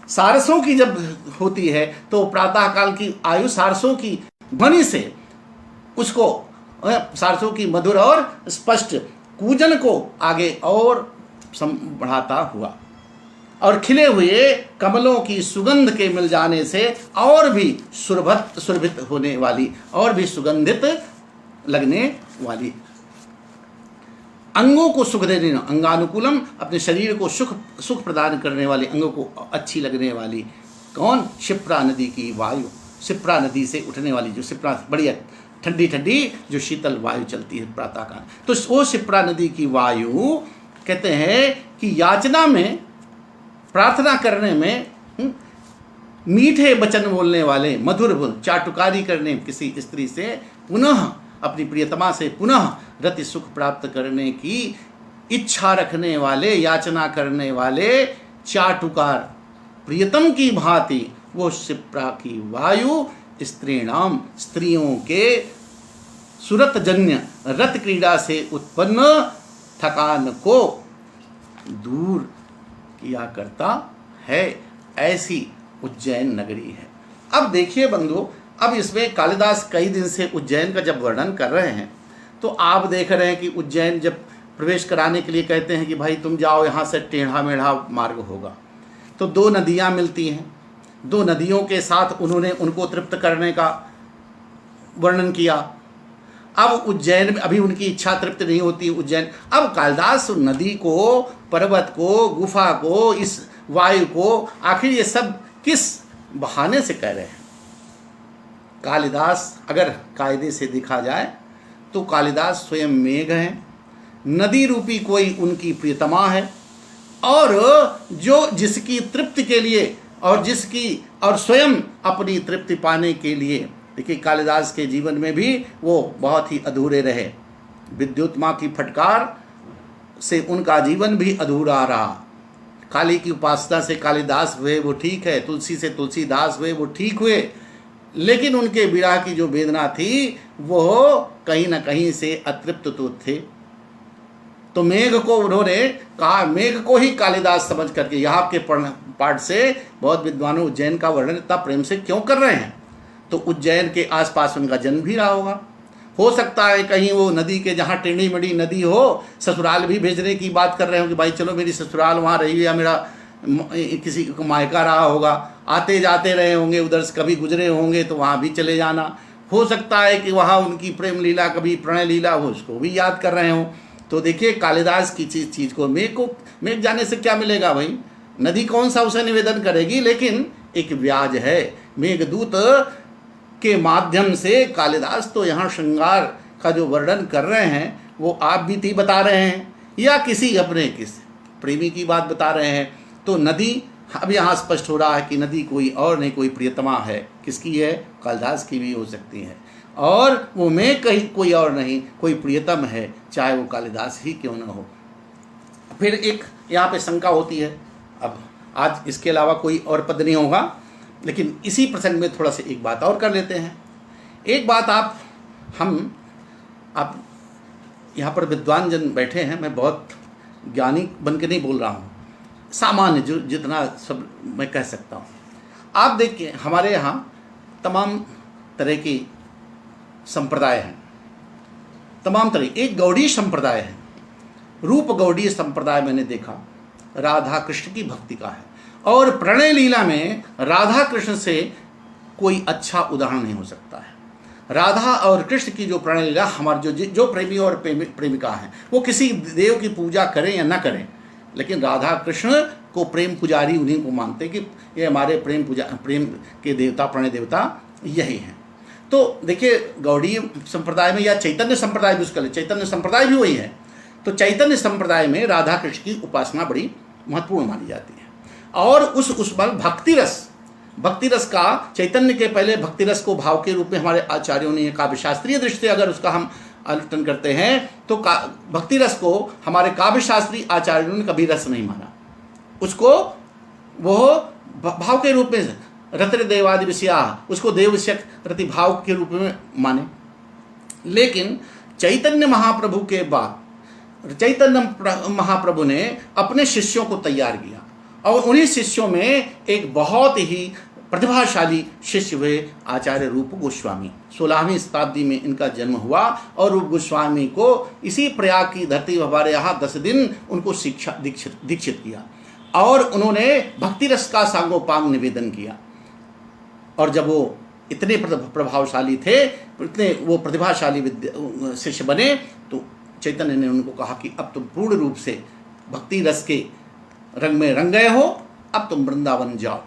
Speaker 1: सारसों की जब होती है तो प्रातःकाल की आयु सारसों की ध्वनि से उसको, सारसों की मधुर और स्पष्ट कूजन को आगे और बढ़ाता हुआ, और खिले हुए कमलों की सुगंध के मिल जाने से और भी सुरभित होने वाली, और भी सुगंधित लगने वाली, अंगों को सुख देने, अंगानुकूलम, अपने शरीर को सुख प्रदान करने वाली, अंगों को अच्छी लगने वाली। कौन? क्षिप्रा नदी की वायु, क्षिप्रा नदी से उठने वाली जो क्षिप्रा, बढ़िया ठंडी ठंडी जो शीतल वायु चलती है प्रातःकाल, तो वो क्षिप्रा नदी की वायु कहते हैं कि याचना में, प्रार्थना करने में, मीठे वचन बोलने वाले, मधुर चाटुकारी करने किसी स्त्री से पुनः, अपनी प्रियतमा से पुनः रति सुख प्राप्त करने की इच्छा रखने वाले, याचना करने वाले चाटुकार प्रियतम की भांति वो क्षिप्रा की वायु स्त्रीणाम, स्त्रियों के सुरतजन्य रत क्रीड़ा से उत्पन्न थकान को दूर किया करता है। ऐसी उज्जैन नगरी है। अब देखिए बंधु, अब इसमें कालिदास कई दिन से उज्जैन का जब वर्णन कर रहे हैं तो आप देख रहे हैं कि उज्जैन जब प्रवेश कराने के लिए कहते हैं कि भाई तुम जाओ, यहाँ से टेढ़ा मेढ़ा मार्ग होगा, तो दो नदियाँ मिलती हैं, दो नदियों के साथ उन्होंने उनको तृप्त करने का वर्णन किया। अब उज्जैन में अभी उनकी इच्छा तृप्त नहीं होती उज्जैन, अब कालिदास नदी को, पर्वत को, गुफा को, इस वायु को, आखिर ये सब किस बहाने से कह रहे हैं? कालिदास अगर कायदे से देखा जाए तो कालिदास स्वयं मेघ हैं, नदी रूपी कोई उनकी प्रियतमा है, और जो जिसकी तृप्ति के लिए और स्वयं अपनी तृप्ति पाने के लिए, देखिए कालिदास के जीवन में भी वो बहुत ही अधूरे रहे। विद्युत माँ की फटकार से उनका जीवन भी अधूरा रहा। काली की उपासना से कालिदास हुए वो ठीक है, तुलसी से तुलसीदास हुए वो ठीक हुए, लेकिन उनके विरह की जो वेदना थी वो कहीं ना कहीं से अतृप्त तो थे। तो मेघ को उन्होंने कहा, मेघ को ही कालिदास समझ करके, यहाँ के पाठ से बहुत विद्वानों उज्जैन का वर्णन इतना प्रेम से क्यों कर रहे हैं? तो उज्जैन के आसपास उनका जन्म भी रहा होगा। हो सकता है कहीं वो नदी के जहाँ टेढ़ी मेढ़ी नदी हो, ससुराल भी भेजने की बात कर रहे हो कि भाई चलो मेरी ससुराल वहाँ रही, या मेरा किसी को मायका रहा होगा, आते जाते रहे होंगे, उधर से कभी गुजरे होंगे तो वहाँ भी चले जाना। हो सकता है कि वहाँ उनकी प्रेम लीला, कभी प्रणय लीला हो, उसको भी याद कर रहे हो। तो देखिए कालिदास की चीज़ को मेघ जाने से क्या मिलेगा भाई? नदी कौन सा उसे निवेदन करेगी, लेकिन एक व्याज है। मेघदूत के माध्यम से कालिदास तो यहाँ श्रृंगार का जो वर्णन कर रहे हैं वो आप बीती बता रहे हैं, या किसी अपने प्रेमी की बात बता रहे हैं। तो नदी अब यहाँ स्पष्ट हो रहा है कि नदी कोई और नहीं, कोई प्रियतमा है। किसकी है? कालिदास की भी हो सकती है, और वो मेघ कहीं कोई और नहीं, कोई प्रियतम है, चाहे वो कालिदास ही क्यों न हो। फिर एक यहाँ पे शंका होती है, अब आज इसके अलावा कोई और पद नहीं होगा, लेकिन इसी प्रसंग में थोड़ा सा एक बात और कर लेते हैं। एक बात आप यहाँ पर विद्वान जन बैठे हैं, मैं बहुत ज्ञानी बन के नहीं बोल रहा हूँ, सामान्य जो जितना सब मैं कह सकता हूँ। आप देखिए हमारे यहाँ तमाम तरह की संप्रदाय हैं, तमाम तरह। एक गौड़ी संप्रदाय है, रूप गौड़ी संप्रदाय मैंने देखा राधा कृष्ण की भक्ति का है, और प्रणय लीला में राधा कृष्ण से कोई अच्छा उदाहरण नहीं हो सकता है। राधा और कृष्ण की जो प्रणय लीला, हमारे जो प्रेमी और प्रेमिका हैं वो किसी देव की पूजा करें या ना करें, लेकिन राधा कृष्ण को प्रेम पुजारी उन्हीं को मानते हैं कि ये हमारे प्रेम के देवता, प्रणय देवता यही हैं। तो देखिए गौड़ी संप्रदाय में या चैतन्य संप्रदाय भी उसका, चैतन्य संप्रदाय भी वही है। तो चैतन्य संप्रदाय में राधा कृष्ण की उपासना बड़ी महत्वपूर्ण मानी जाती है। और उस पर भक्ति रस का, चैतन्य के पहले भक्ति रस को भाव के रूप में हमारे आचार्यों ने, काव्य शास्त्रीय दृष्टि से अगर उसका हम आलोचन करते हैं तो भक्ति रस को हमारे काव्य शास्त्री आचार्यों ने कभी रस नहीं माना, उसको वो भाव के रूप में रतिर देवादि विषया, उसको देव विषयक रतिभाव के रूप में माने। लेकिन चैतन्य महाप्रभु के बाद चैतन्य महाप्रभु ने अपने शिष्यों को तैयार किया, और उन्हीं शिष्यों में एक बहुत ही प्रतिभाशाली शिष्य हुए आचार्य रूप गोस्वामी। 16वीं शताब्दी में इनका जन्म हुआ, और रूप गोस्वामी को इसी प्रयाग की धरती हमारे यहाँ 10 दिन उनको शिक्षा दीक्षित किया, और उन्होंने भक्ति रस का सांगोपांग निवेदन किया। और जब वो इतने प्रभावशाली थे, इतने वो प्रतिभाशाली शिष्य बने, तो चैतन्य ने उनको कहा कि अब तुम पूर्ण रूप से भक्ति रस के रंग में रंग गए हो, अब तुम वृंदावन जाओ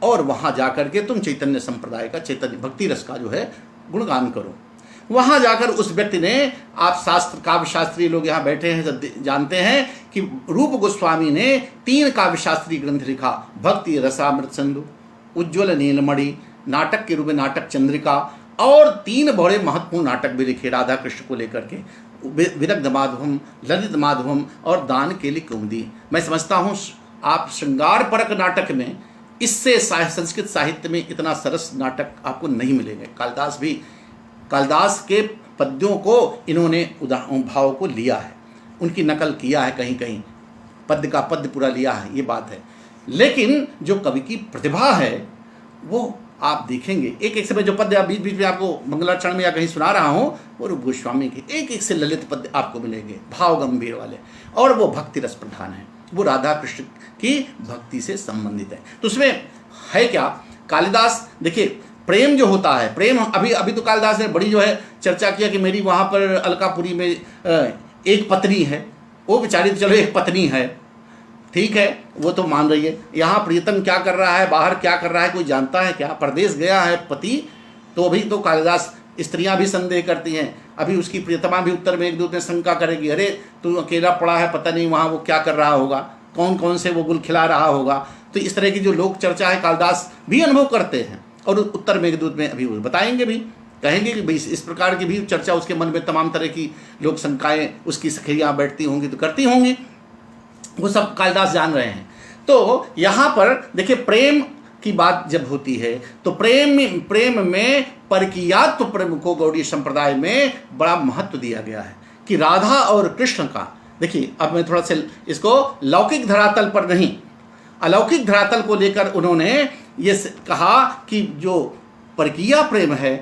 Speaker 1: और वहाँ जाकर के तुम चैतन्य संप्रदाय का, चैतन्य भक्ति रस का जो है गुणगान करो। वहाँ जाकर उस व्यक्ति ने, आप शास्त्र काव्य शास्त्री लोग यहाँ बैठे हैं जानते हैं कि रूप गोस्वामी ने 3 काव्य शास्त्री ग्रंथ लिखा, भक्ति रसामृत सिंधु, उज्ज्वल नीलमणि, नाटक के रूप में नाटक चंद्रिका, और 3 बड़े महत्वपूर्ण नाटक भी लिखे राधा कृष्ण को लेकर के, विदग्ध माधवम, ललित माधवम और दान केली कुमुदी। मैं समझता हूँ आप श्रृंगार परक नाटक में इससे संस्कृत साहित्य में इतना सरस नाटक आपको नहीं मिलेंगे। कालिदास के पद्यों को इन्होंने भाव को लिया है, उनकी नकल किया है, कहीं कहीं पद्य का पद्य पूरा लिया है, ये बात है। लेकिन जो कवि की प्रतिभा है वो आप देखेंगे, एक से मैं जो पद्य बीच बीच में आपको मंगलाचरण में या कहीं सुना रहा हूँ, वो रूप गोस्वामी के एक से ललित पद्य आपको मिलेंगे, भाव गंभीर वाले, और वो भक्ति रस प्रधान है, वो राधा कृष्ण की भक्ति से संबंधित है। तो उसमें है क्या, कालिदास देखिए प्रेम जो होता है, प्रेम अभी तो कालिदास ने बड़ी जो है चर्चा किया कि मेरी वहाँ पर अलकापुरी में एक पत्नी है, वो बेचारी तो चलो एक पत्नी है, ठीक है, वो तो मान रही है। यहाँ प्रियतम क्या कर रहा है, बाहर क्या कर रहा है, कोई जानता है क्या? परदेश गया है पति, तो अभी तो कालिदास, स्त्रियां भी संदेह करती हैं, अभी उसकी प्रियतमा भी उत्तर में एक दूसरे शंका करेगी, अरे तू अकेला पड़ा है, पता नहीं वहाँ वो क्या कर रहा होगा, कौन कौन से वो गुल खिला रहा होगा। तो इस तरह की जो लोक चर्चा है कालिदास भी अनुभव करते हैं, और उत्तर मेघदूत में अभी वो बताएंगे भी, कहेंगे कि भाई इस प्रकार की भी चर्चा उसके मन में, तमाम तरह की लोक शंकाएँ उसकी सखियाँ बैठती होंगी तो करती होंगी, वो सब कालिदास जान रहे हैं। तो यहाँ पर देखिए प्रेम की बात जब होती है तो प्रेम में परकीयात्व प्रेम को गौड़ी संप्रदाय में बड़ा महत्व दिया गया है कि राधा और कृष्ण का। देखिए अब मैं थोड़ा सा इसको लौकिक धरातल पर नहीं, अलौकिक धरातल को लेकर उन्होंने ये कहा कि जो परकीया प्रेम है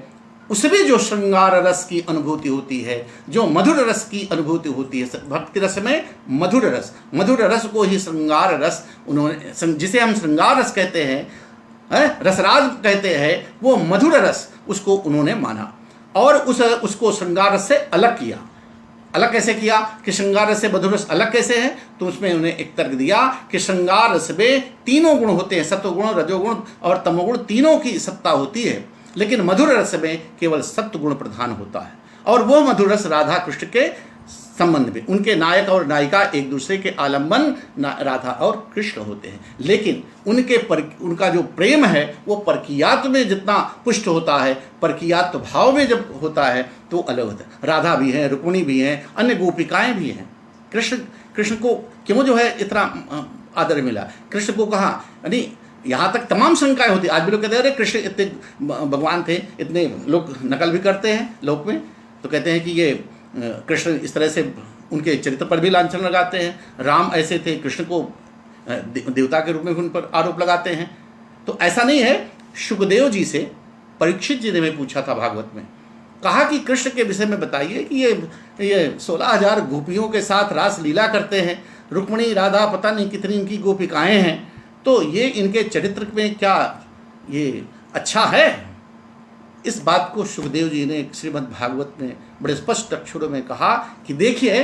Speaker 1: उसमें जो श्रृंगार रस की अनुभूति होती है, जो मधुर रस की अनुभूति होती है, भक्ति रस में मधुर रस को ही श्रृंगार रस उन्होंने, जिसे हम श्रृंगार रस कहते हैं, रसराज कहते हैं, वो मधुर रस उसको उन्होंने माना और उसको श्रृंगार रस से अलग किया। अलग कैसे किया कि श्रृंगार रस से मधुर रस अलग कैसे है, तो उसमें उन्हें एक तर्क दिया कि श्रृंगार रस में 3 गुण होते हैं, सत्वगुण, रजोगुण और तमोगुण, तीनों की सत्ता होती है, लेकिन मधुर रस में केवल सत्व गुण प्रधान होता है। और वो मधुर रस राधा कृष्ण के संबंध में, उनके नायक और नायिका एक दूसरे के आलम्बन राधा और कृष्ण होते हैं, लेकिन उनका जो प्रेम है वो परकीयात्व में जितना पुष्ट होता है, परकीयात्व भाव में जब होता है तो अलग होता है। राधा भी है, रुक्मिणी भी हैं, अन्य गोपिकाएं भी हैं। कृष्ण को क्यों जो है इतना आदर मिला, कृष्ण को कहा, यानी यहाँ तक तमाम शंकाएं होती। आज भी लोग कहते हैं अरे कृष्ण इतने भगवान थे, इतने लोग नकल भी करते हैं लोक में, तो कहते हैं कि ये कृष्ण इस तरह से उनके चरित्र पर भी लांछन लगाते हैं, राम ऐसे थे, कृष्ण को देवता के रूप में उन पर आरोप लगाते हैं। तो ऐसा नहीं है। शुकदेव जी से परीक्षित जी ने भी पूछा था भागवत में, कहा कि कृष्ण के विषय में बताइए कि ये 16,000 गोपियों के साथ रास लीला करते हैं, रुक्मिणी राधा पता नहीं कितनी इनकी गोपिकाएं हैं, तो ये इनके चरित्र में क्या ये अच्छा है? इस बात को सुखदेव जी ने श्रीमद् भागवत में बड़े स्पष्ट अक्षरों में कहा कि देखिए,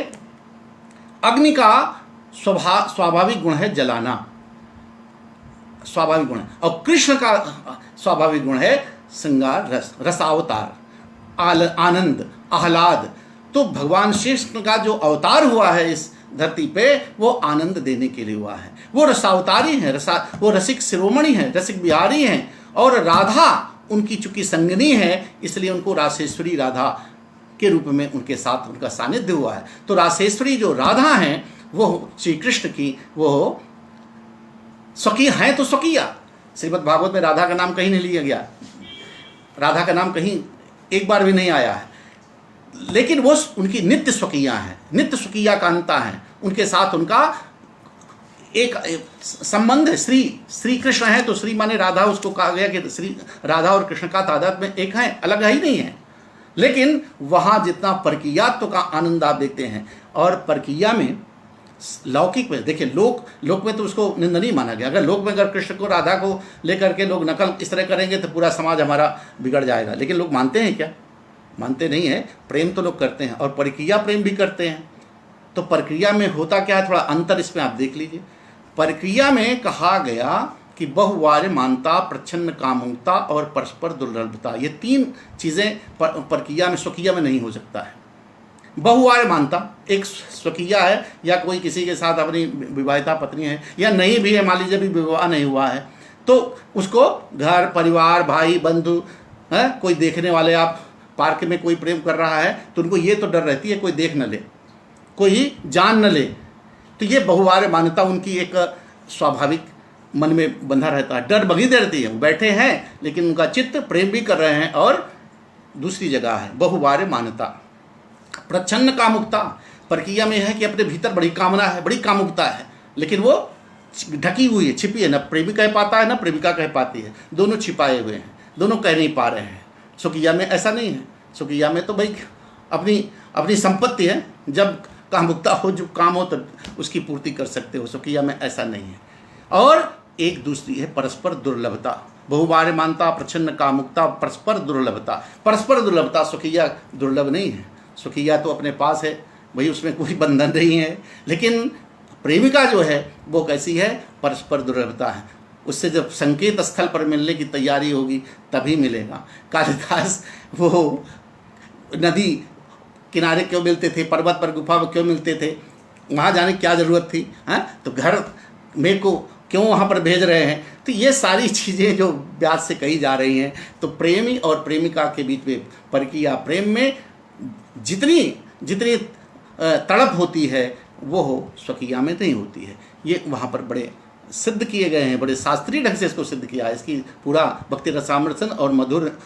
Speaker 1: अग्नि का स्वाभाविक गुण है जलाना, स्वाभाविक गुण है, और कृष्ण का स्वाभाविक गुण है श्रृंगार रस, रसावतार, आनंद, आह्लाद। तो भगवान श्री कृष्ण का जो अवतार हुआ है इस धरती पे, वो आनंद देने के लिए हुआ है। वो रसावतारी हैं, वो रसिक शिरोमणि हैं, रसिक बिहारी हैं। और राधा उनकी चूंकि संगनी है, इसलिए उनको रासेश्वरी राधा के रूप में उनके साथ उनका सानिध्य हुआ है। तो रासेश्वरी जो राधा हैं वो श्री कृष्ण की वो स्वकीय हैं। तो स्वकीया श्रीमद् भागवत में राधा का नाम कहीं नहीं लिया गया, राधा का नाम कहीं एक बार भी नहीं आया है, लेकिन वो उनकी नित्य स्वकीया हैं, नित्य स्वकीया कांता हैं। उनके साथ उनका एक संबंध है। श्री कृष्ण है तो श्री माने राधा, उसको कहा गया कि श्री राधा और कृष्ण का तादाद में एक है, अलग ही नहीं है। लेकिन वहाँ जितना परकीयात्व का आनंद आप देखते हैं, और परकीया में लौकिक में देखिए, लोक में तो उसको निंदनीय माना गया। अगर लोक में अगर कृष्ण को राधा को लेकर के लोग नकल इस तरह करेंगे तो पूरा समाज हमारा बिगड़ जाएगा। लेकिन लोग मानते हैं क्या? मानते नहीं है। प्रेम तो लोग करते हैं, और प्रक्रिया प्रेम भी करते हैं। तो प्रक्रिया में होता क्या है, थोड़ा अंतर इसमें आप देख लीजिए। प्रक्रिया में कहा गया कि बहुवार्य मानता, प्रच्छन्न कामुकता और परस्पर दुर्लभता, ये 3 चीज़ें प्रक्रिया में, स्वकीय में नहीं हो सकता है। बहुवार्य मानता एक स्वकीय है, या कोई किसी के साथ अपनी विवाहिता पत्नी है, या नहीं भी है, मान लीजिए भी विवाह नहीं हुआ है, तो उसको घर परिवार भाई बंधु है, कोई देखने वाले, आप पार्क में कोई प्रेम कर रहा है तो उनको ये तो डर रहती है कोई देख न ले, कोई जान न ले। तो ये बहुवार्य मान्यता उनकी एक स्वाभाविक मन में बंधा रहता है, डर बगी रहती है। वो बैठे हैं लेकिन उनका चित्त प्रेम भी कर रहे हैं और दूसरी जगह है। बहुवार्य मान्यता। प्रच्छन्न कामुकता, प्रक्रिया में है कि अपने भीतर बड़ी कामना है, बड़ी कामुकता है, लेकिन वो ढकी हुई है, छिपी है, न प्रेमी कह पाता है न प्रेमिका कह पाती है, दोनों छिपाए हुए हैं, दोनों कह नहीं पा रहे हैं। स्वकीया में ऐसा नहीं है। स्वकीया में तो भाई अपनी संपत्ति है, जब कामुकता हो, जो काम हो तो उसकी पूर्ति कर सकते हो। स्वकीया में ऐसा नहीं है। और एक दूसरी है परस्पर दुर्लभता। बहुवार्य मानता, प्रच्छन्न कामुकता, परस्पर दुर्लभता। परस्पर दुर्लभता, स्वकीया दुर्लभ नहीं है। स्वकीया तो अपने पास है भाई, उसमें कोई बंधन नहीं है। लेकिन प्रेमिका जो है वो कैसी है, परस्पर दुर्लभता है। उससे जब संकेत स्थल पर मिलने की तैयारी होगी तभी मिलेगा। कालिदास वो नदी किनारे क्यों मिलते थे, पर्वत पर गुफा में क्यों मिलते थे, वहाँ जाने की क्या ज़रूरत थी? तो घर मेरे को क्यों वहाँ पर भेज रहे हैं? तो ये सारी चीज़ें जो व्यास से कही जा रही हैं, तो प्रेमी और प्रेमिका के बीच में परकीया प्रेम में जितनी तड़प होती है वो स्वकीया में नहीं होती है। ये वहाँ पर बड़े सिद्ध किए गए हैं, बड़े शास्त्रीय ढंग से इसको सिद्ध किया है। इसकी पूरा भक्ति रसामृतन और मधुर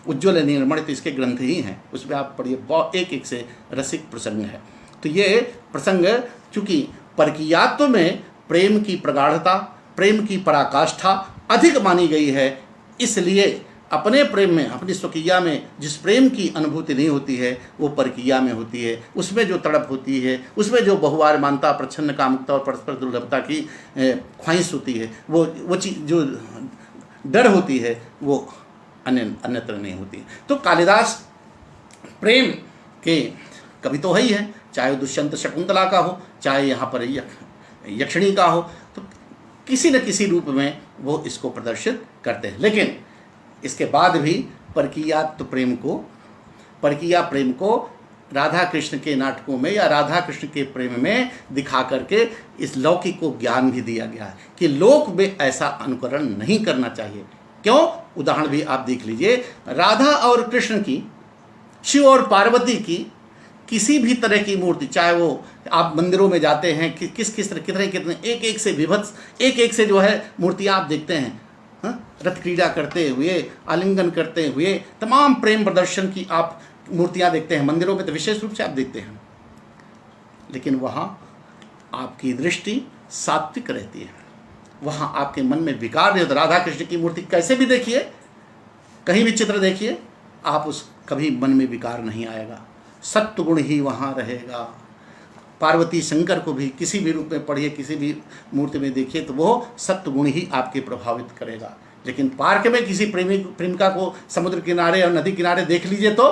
Speaker 1: उज्ज्वल निर्मण तो इसके ग्रंथ ही हैं, उसमें आप पढ़िए, एक एक से रसिक प्रसंग है। तो ये प्रसंग चूँकि परकीयात्व में प्रेम की प्रगाढ़ता, प्रेम की पराकाष्ठा अधिक मानी गई है, इसलिए अपने प्रेम में, अपनी स्वकीया में जिस प्रेम की अनुभूति नहीं होती है वो परकीया में होती है। उसमें जो तड़प होती है, उसमें जो बहुवार्य मानता, प्रच्छन्न कामुकता और परस्पर दुर्लभता की ख्वाहिश होती है, वो चीज़ जो डर होती है वो अन्यत्र नहीं होती है। तो कालिदास प्रेम के कवि तो है ही है, चाहे वो दुष्यंत शकुंतला का हो, चाहे यहाँ पर यक्षिणी का हो, तो किसी न किसी रूप में वो इसको प्रदर्शित करते हैं। लेकिन इसके बाद भी परकीया प्रेम को राधा कृष्ण के नाटकों में या राधा कृष्ण के प्रेम में दिखा करके इस लौकिक को ज्ञान भी दिया गया है कि लोक में ऐसा अनुकरण नहीं करना चाहिए। क्यों? उदाहरण भी आप देख लीजिए, राधा और कृष्ण की, शिव और पार्वती की किसी भी तरह की मूर्ति, चाहे वो आप मंदिरों में जाते हैं कि किस तरह कितने एक से विभत्स, एक से जो है मूर्तियाँ आप देखते हैं, रथ क्रीड़ा करते हुए, आलिंगन करते हुए, तमाम प्रेम प्रदर्शन की आप मूर्तियां देखते हैं मंदिरों में, तो विशेष रूप से आप देखते हैं। लेकिन वहाँ आपकी दृष्टि सात्विक रहती है, वहाँ आपके मन में विकार नहीं होता। राधा कृष्ण की मूर्ति कैसे भी देखिए, कहीं भी चित्र देखिए, आप उस कभी मन में विकार नहीं आएगा, सत्व गुण ही वहाँ रहेगा। पार्वती शंकर को भी किसी भी रूप में पढ़िए, किसी भी मूर्ति में देखिए, तो वो सत्व गुण ही आपके प्रभावित करेगा। लेकिन पार्क में किसी प्रेमिका को समुद्र किनारे और नदी किनारे देख लीजिए तो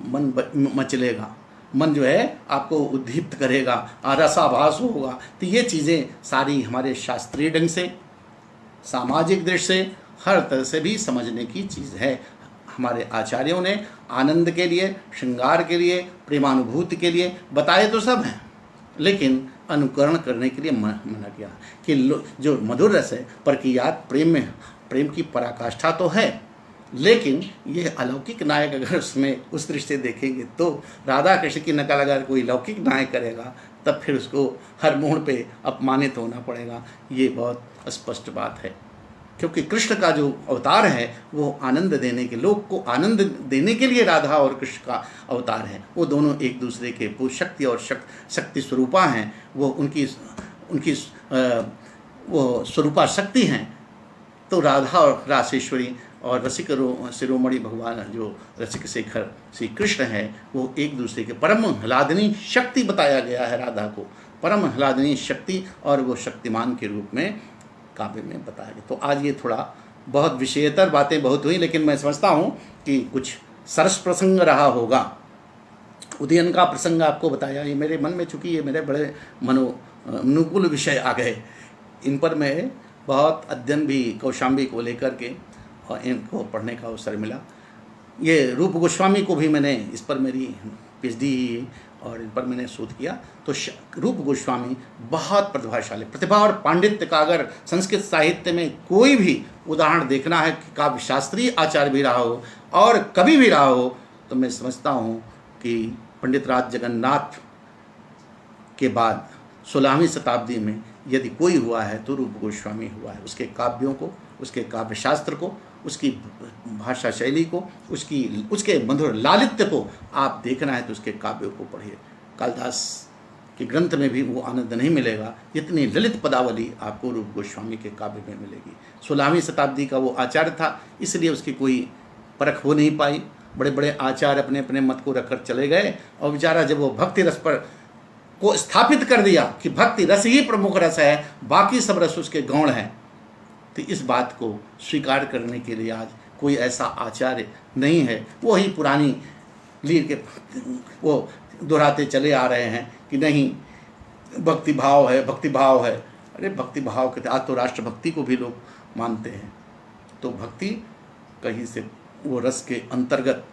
Speaker 1: मन मचलेगा, मन जो है आपको उद्दीप्त करेगा, रसाभास होगा। तो ये चीज़ें सारी हमारे शास्त्रीय ढंग से, सामाजिक दृष्टि से, हर तरह से भी समझने की चीज़ है। हमारे आचार्यों ने आनंद के लिए, श्रृंगार के लिए, प्रेमानुभूति के लिए बताए तो सब हैं, लेकिन अनुकरण करने के लिए मना किया कि जो मधुर रस है, परकीयात प्रेम में, प्रेम की पराकाष्ठा तो है, लेकिन यह अलौकिक नायक अगर उसमें उस दृष्टि से देखेंगे तो राधा कृष्ण की नकल अगर कोई लौकिक नायक करेगा तब फिर उसको हर मोड़ पे अपमानित होना पड़ेगा। ये बहुत स्पष्ट बात है, क्योंकि कृष्ण का जो अवतार है वो आनंद देने के, लोग को आनंद देने के लिए राधा और कृष्ण का अवतार है। वो दोनों एक दूसरे के शक्ति और शक्ति स्वरूपा हैं, वो उनकी वो स्वरूपा शक्ति हैं। तो राधा और रासेश्वरी और रसिक शिरोमणि भगवान जो रसिक शेखर श्री कृष्ण है, वो एक दूसरे के परम ह्लादिनी शक्ति बताया गया है। राधा को परम ह्लादिनी शक्ति और वो शक्तिमान के रूप में काव्य में बताया गया। तो आज ये थोड़ा बहुत विषयतर बातें बहुत हुई, लेकिन मैं समझता हूँ कि कुछ सरस प्रसंग रहा होगा। उदयन का प्रसंग आपको बताया, ये मेरे मन में, चूँकि ये मेरे बड़े अनुकूल विषय आ गए, इन पर मैं बहुत अध्ययन भी कौशाम्बी को लेकर के और इनको पढ़ने का अवसर मिला। ये रूप गोस्वामी को भी मैंने, इस पर मेरी पीएचडी और इन पर मैंने शोध किया। तो रूप गोस्वामी बहुत प्रतिभाशाली, प्रतिभा और पांडित्य का अगर संस्कृत साहित्य में कोई भी उदाहरण देखना है कि काव्य शास्त्रीय आचार्य भी रहा हो और कभी भी रहा हो, तो मैं समझता हूँ कि पंडित राज जगन्नाथ के बाद 16वीं शताब्दी में यदि कोई हुआ है तो रूप गोस्वामी हुआ है। उसके काव्यों को, उसके काव्य शास्त्र को, उसकी भाषा शैली को, उसके मधुर लालित्य को आप देखना है तो उसके काव्यों को पढ़िए। कालिदास के ग्रंथ में भी वो आनंद नहीं मिलेगा जितनी ललित पदावली आपको रूप गोस्वामी के काव्य में मिलेगी। 16वीं शताब्दी का वो आचार्य था, इसलिए उसकी कोई परख हो नहीं पाई। बड़े बड़े आचार्य अपने अपने मत को रखकर चले गए, और बेचारा जब वो भक्ति रस पर को स्थापित कर दिया कि भक्ति रस ही प्रमुख रस है, बाकी सब रस उसके गौण हैं, तो इस बात को स्वीकार करने के लिए आज कोई ऐसा आचार्य नहीं है। वो ही पुरानी लीर के वो दोहराते चले आ रहे हैं कि नहीं भक्ति भाव है, भक्ति भाव है। अरे भक्ति भाव के आज तो राष्ट्रभक्ति को भी लोग मानते हैं। तो भक्ति कहीं से वो रस के अंतर्गत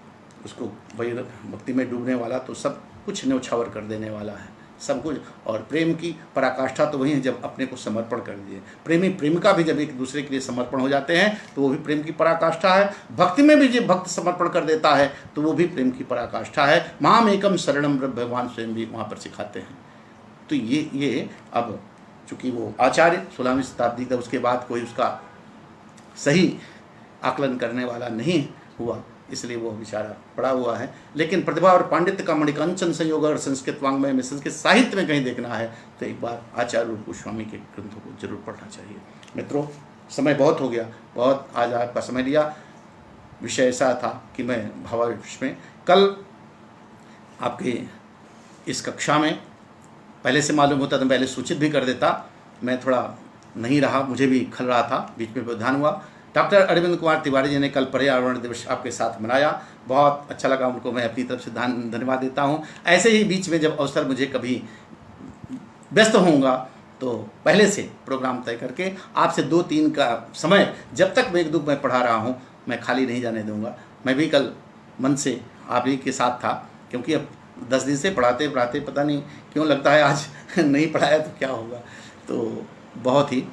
Speaker 1: उसको, भाई भक्ति में डूबने वाला तो सब कुछ न्यौछावर कर देने वाला है, सब कुछ। और प्रेम की पराकाष्ठा तो वही है जब अपने को समर्पण कर दिए। प्रेमी प्रेमिका भी जब एक दूसरे के लिए समर्पण हो जाते हैं तो वो भी प्रेम की पराकाष्ठा है। भक्ति में भी जब भक्त समर्पण कर देता है तो वो भी प्रेम की पराकाष्ठा है। माम एकम शरणम भगवान स्वयं भी वहाँ पर सिखाते हैं। तो ये अब चूँकि वो आचार्य 16वीं शताब्दी का, उसके बाद कोई उसका सही आकलन करने वाला नहीं हुआ, इसलिए वो बेचारा पड़ा हुआ है। लेकिन प्रतिभा और पांडित्य का मणिकांचन संयोग और संस्कृत वांग्मय में, संस्कृत साहित्य में कहीं देखना है तो एक बार आचार्य रूप गोस्वामी के ग्रंथों को जरूर पढ़ना चाहिए। मित्रों, समय बहुत हो गया, बहुत आज आपका समय लिया। विषय ऐसा था कि मैं भावावेश में कल आपके इस कक्षा में पहले से मालूम होता तो पहले सूचित भी कर देता। मैं थोड़ा नहीं रहा, मुझे भी खल रहा था, बीच में व्यवधान हुआ। डॉक्टर अरविंद कुमार तिवारी जी ने कल पर्यावरण दिवस आपके साथ मनाया, बहुत अच्छा लगा। उनको मैं अपनी तरफ से धन्यवाद देता हूं। ऐसे ही बीच में जब अवसर मुझे कभी व्यस्त होऊंगा तो पहले से प्रोग्राम तय करके आपसे 2-3 का समय, जब तक मेघदूत मैं पढ़ा रहा हूं, मैं खाली नहीं जाने दूंगा। मैं भी कल मन से आप ही के साथ था, क्योंकि अब 10 दिन से पढ़ाते पढ़ाते पता नहीं क्यों लगता है आज नहीं पढ़ाया तो क्या होगा। तो बहुत ही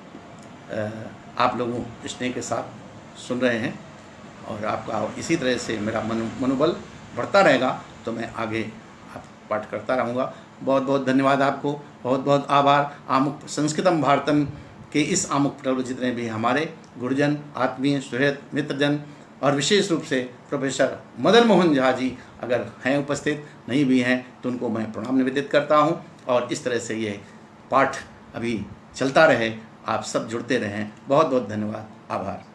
Speaker 1: आप लोगों स्नेह के साथ सुन रहे हैं, और आपका इसी तरह से मेरा मनोबल बढ़ता रहेगा तो मैं आगे आप पाठ करता रहूँगा। बहुत बहुत धन्यवाद आपको, बहुत बहुत आभार। आमुख संस्कृतम भारतम के इस आमुख पर्व जितने भी हमारे गुरुजन, आत्मीय, सुहृद, मित्रजन और विशेष रूप से प्रोफेसर मदन मोहन झा जी अगर हैं उपस्थित, नहीं भी हैं तो उनको मैं प्रणाम निवेदित करता हूँ। और इस तरह से ये पाठ अभी चलता रहे, आप सब जुड़ते रहें। बहुत बहुत धन्यवाद, आभार।